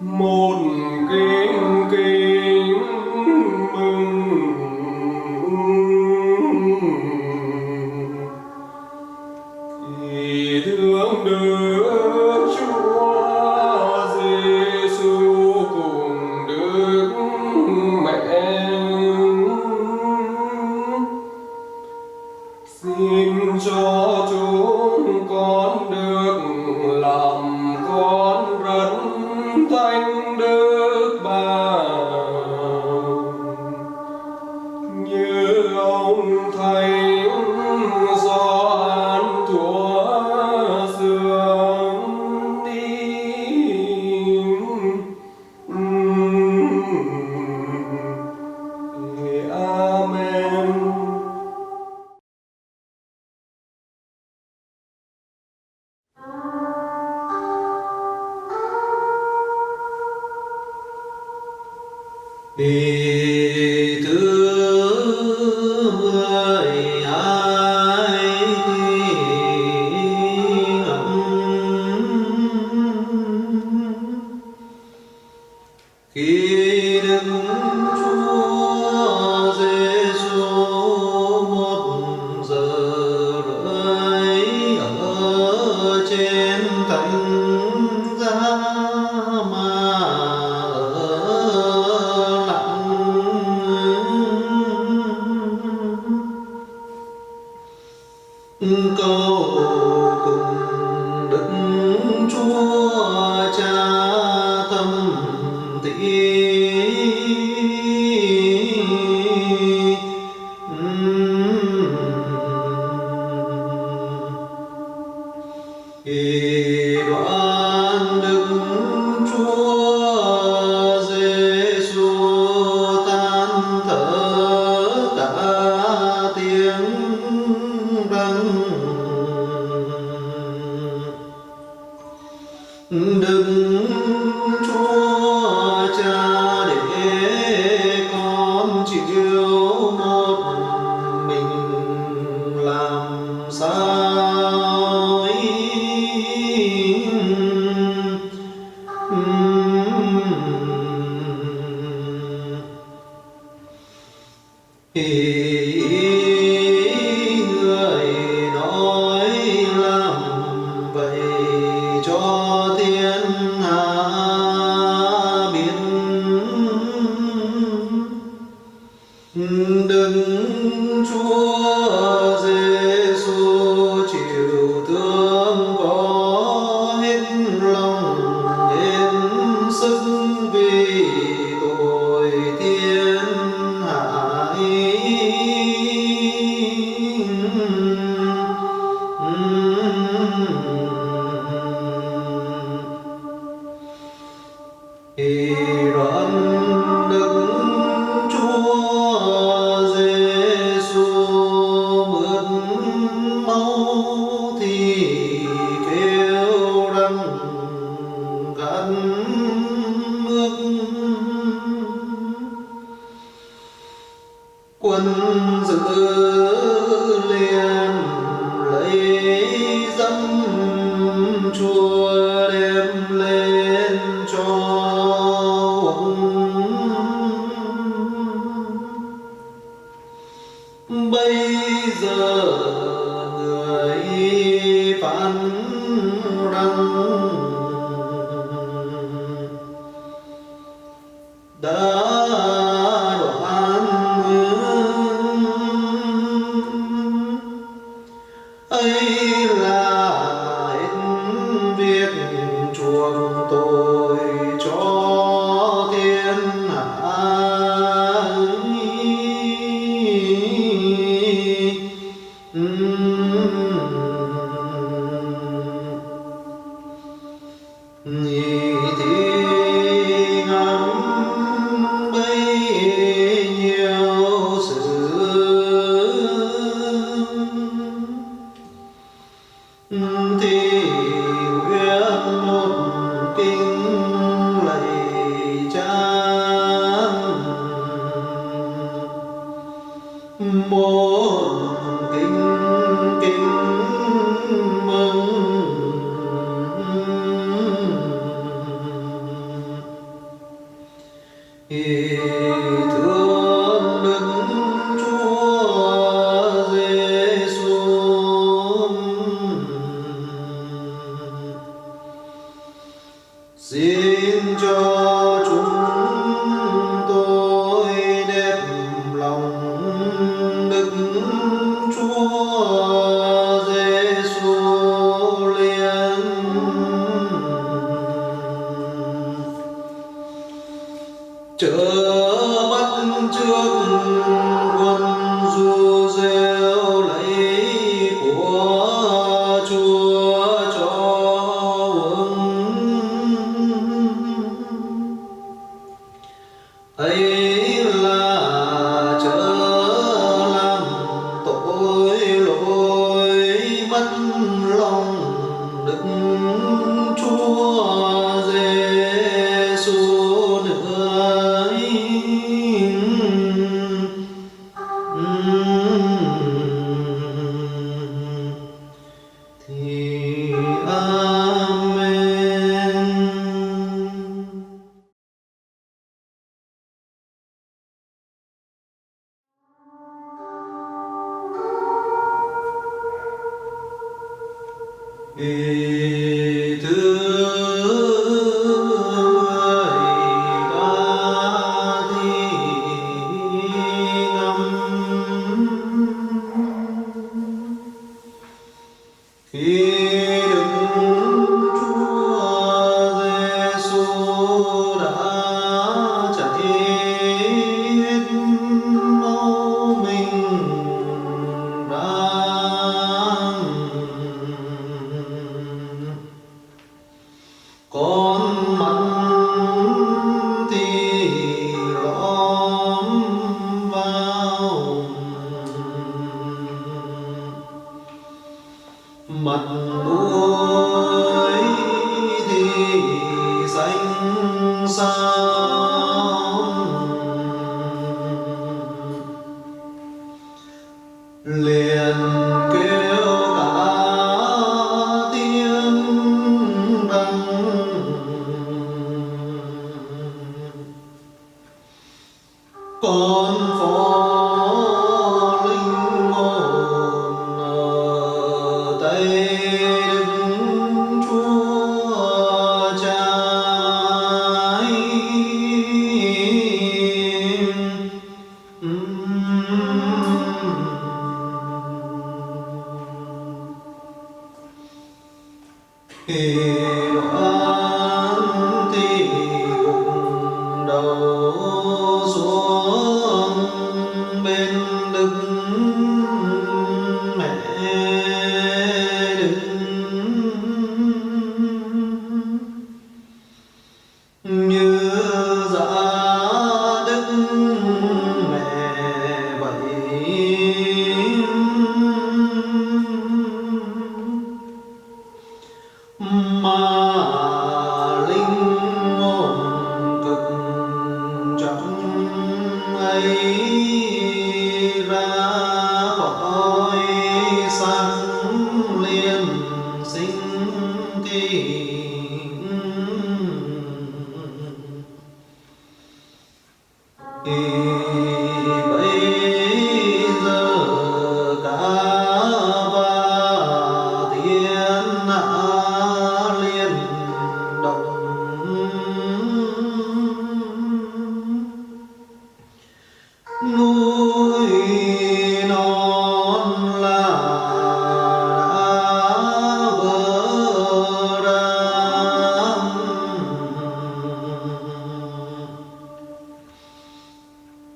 một kinh kính mừng. Thì thương Đức Chúa Giêsu cùng Đức Mẹ xin cho chúng con được làm con rất thánh Đức Bà, như ông Thánh Gioan thuở xưa đi. Amen. Vì thương người ai khi Đức Chúa Giêsu một giờ rưỡi ở trên thánh giá mà ở lặng cầu cùng Đức Chúa Cha thầm thì đoan Đức Chúa Giêsu than thở cả tiếng răng. Đừng Chúa Cha để con chịu một mình làm sao người nói làm vậy cho thiên hạ biết, đừng Chúa Giêsu chịu thương có hết lòng hết sức vì tội thiên hạ. Đoạn Đức Chúa Giêsu mướt máu thì kêu đắng gắt nước, quân giữ liền lấy dẫm Chúa đem lên cho uống. Bây giờ người phán rằng đã đoán ấy là hết việc chuộc tội cho thiên hạ. Thì ngắm bấy nhiêu sự thì nguyện một kinh lạy cha, một kinh kính mừng. Thương Đức Chúa Giêsu, xin cho chúng tôi đẹp lòng Đức Chúa Giêsu liền. Chớ bắt trước quân du rêu lấy của Chúa cho uống, ấy là chớ làm tội lỗi mất lòng Đức Chúa Giêsu nữa. Thì Amen. mặt mũi thì xanh xao, liền kêu Khi đoán thì gục đầu xuống bên Đức Mẹ đứng như giá Đức Mẹ vậy, mà linh hồn cực trọng ấy ra khỏi xác liền sinh kỳ. Bây giờ cả ba thiên hạ liên động, núi non là đã vỡ ra,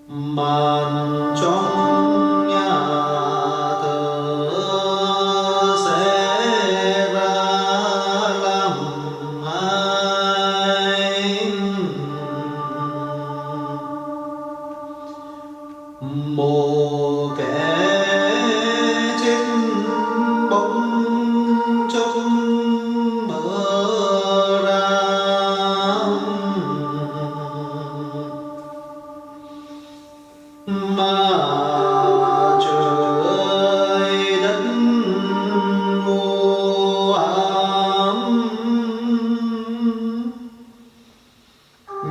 màn trong nhà thờ sẽ ra làm hai, một kẻ chết bỗng chốc mở ra, mà trời đất u ám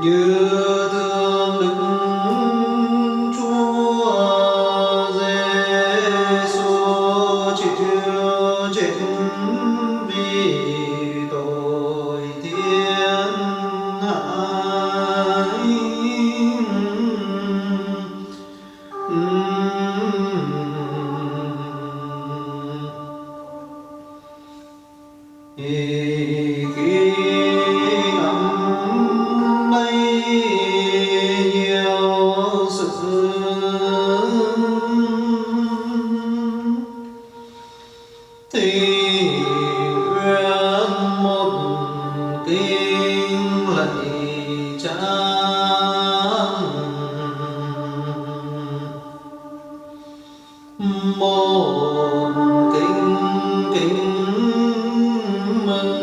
như thương Đức Chúa Giêsu chịu chết vì tội thiên hại. Khi ngắm bấy nhiêu sự thì nguyện một kinh lạy Cha, một kính kính mừng.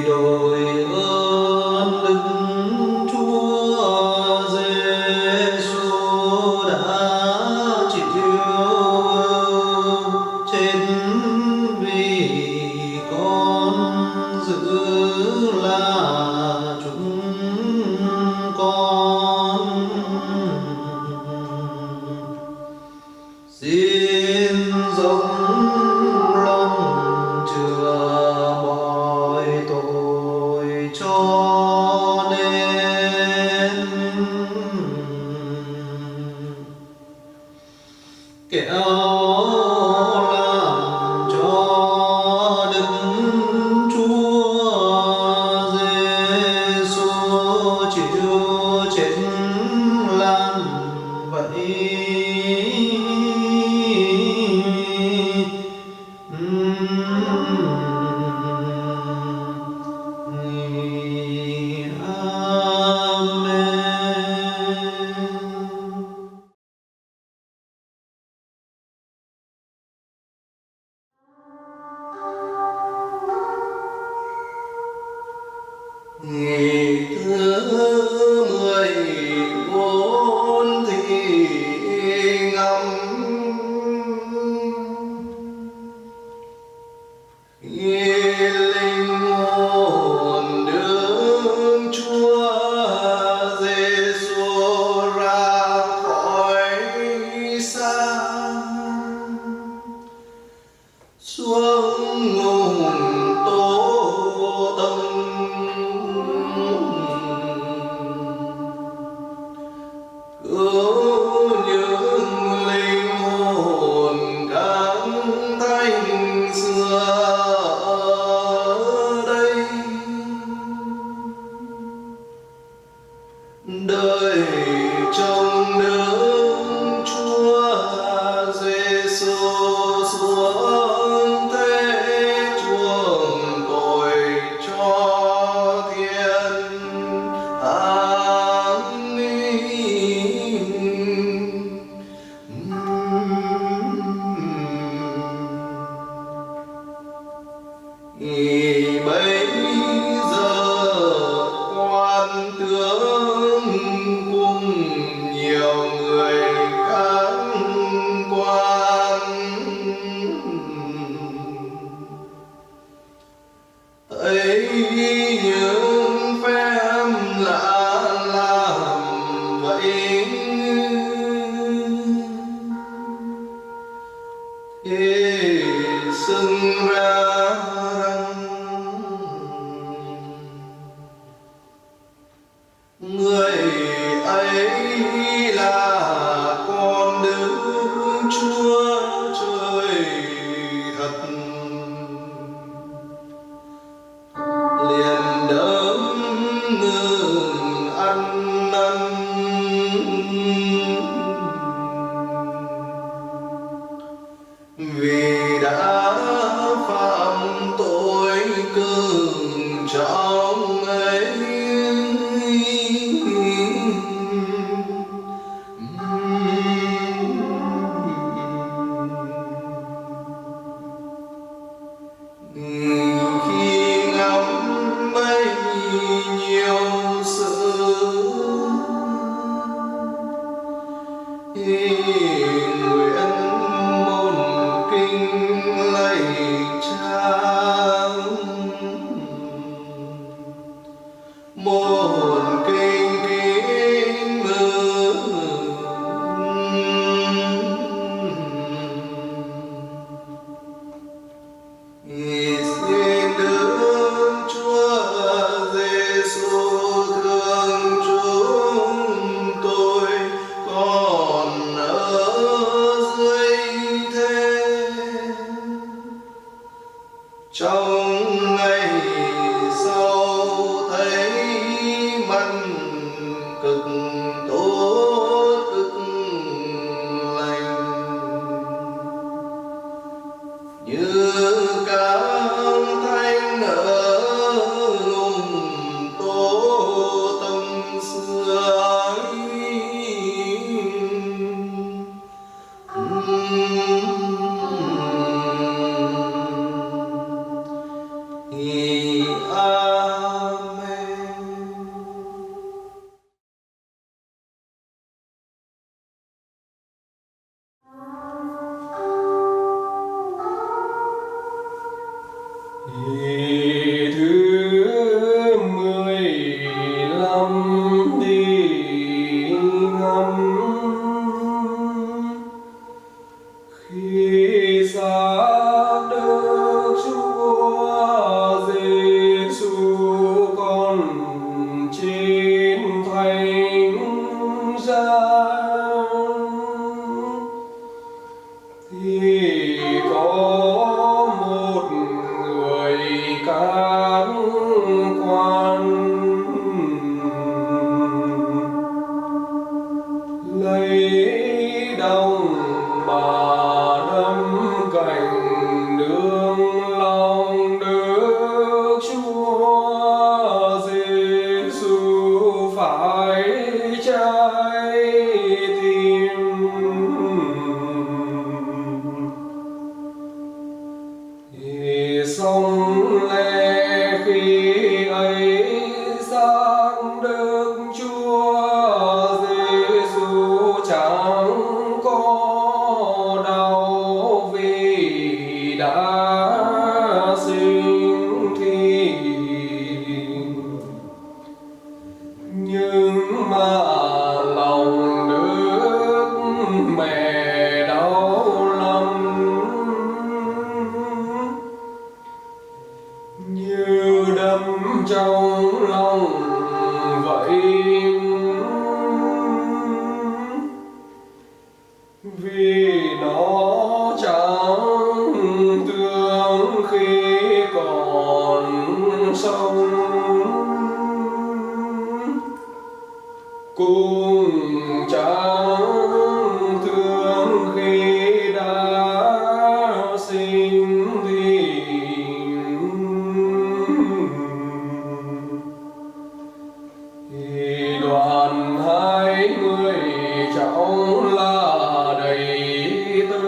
Đồi ơn Đức Chúa Giêsu đã chịu chết vì con, giữ là chúng con. Xin rộng lòng chừa mọi tội cho nên, kẻo làm cho Đức Chúa Giêsu chịu chết làm vậy. Ngày thứ 10 đời trong nước Chúa Giêsu xuống thế chuộc tội cho thiên bấy giờ quan tướng cùng nhiều người khác quan thấy những phép lạ làm vậy thì xưng ra người ấy là con Đức Chúa Trời thật. Liền đấng ngừng ăn năn vì đã phạm tội cường trọng ấy. Khi ngắm bấy nhiêu sự nguyện môn kinh lạy Cha, môn kinh kính xin Đức Chúa Giêsu thương chúng tôi còn ở dưới thế. Trong ngày sau thấy mặt cực tốt cực lành như các thánh ở ngùng tố tâm xưa Thứ 15 đi ngắm khi xa Đức Chúa Giêsu con trên thánh giá thì có một người cán quan lấy đồng mà đâm cạnh đường lòng Đức Chúa Giêsu phải trái tim. Sông lệ khi ấy xác Đức Chúa Giêsu chẳng có đau vì đã sinh thì, nhưng mà lòng Đức Mẹ đau lắm như đâm trong lòng vậy, vì nó chẳng thương khi còn sống. cùng chẳng thương khi đã sinh thì đoàn hai người cháu là đầy tớ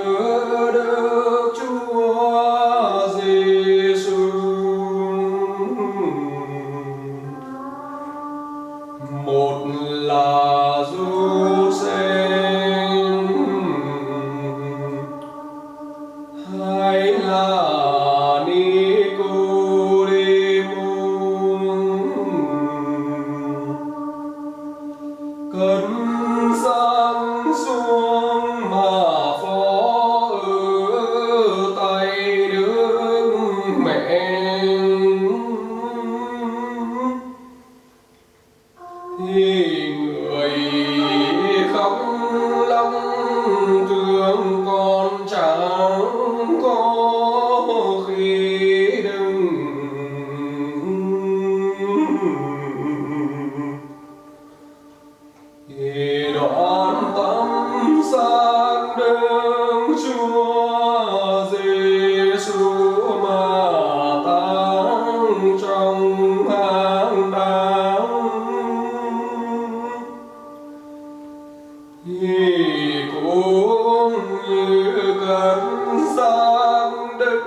Đức Chúa Giêsu. Một là Giuse-phê, hai là Ni-cô-đê-mô. Cất giáng xuống mà phó ở tay Đức Mẹ, thì người khóc lóc thương con chẳng có khi đừng. Thì đoạn tâm sang Đức Chúa Giêsu mà táng trong hang đá, thì cũng như cất sang Đức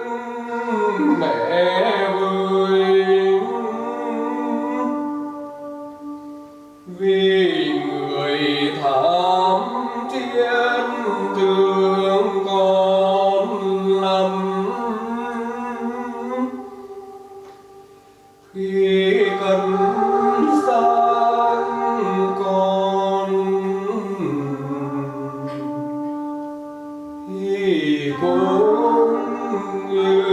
Mẹ vui. Vì người thắm thiết thương con lắm, khi cần sang con thì cũng như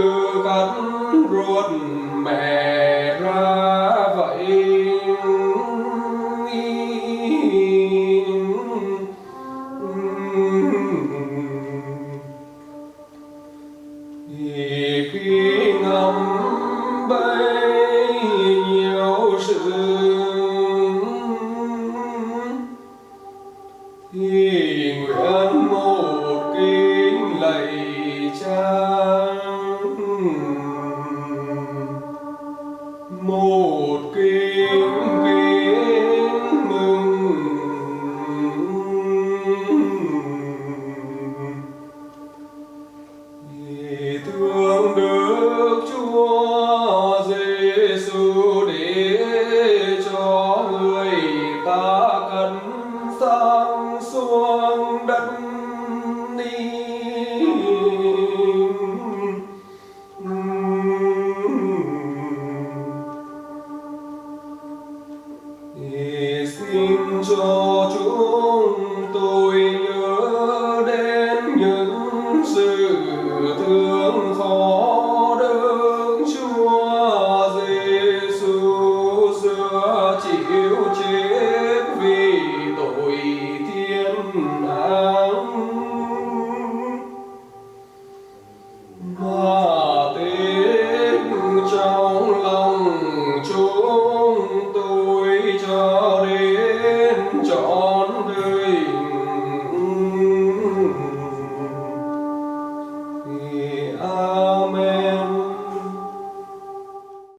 cắt ruột mẹ ra vậy. Thì khi ngắm bấy nhiêu sự, thì nguyện một kính lạy Cha, một kính kính mừng. Thì thương Đức Chúa Giêsu để cho người ta cần sang xuống đất đi. Thì xin cho chúng tôi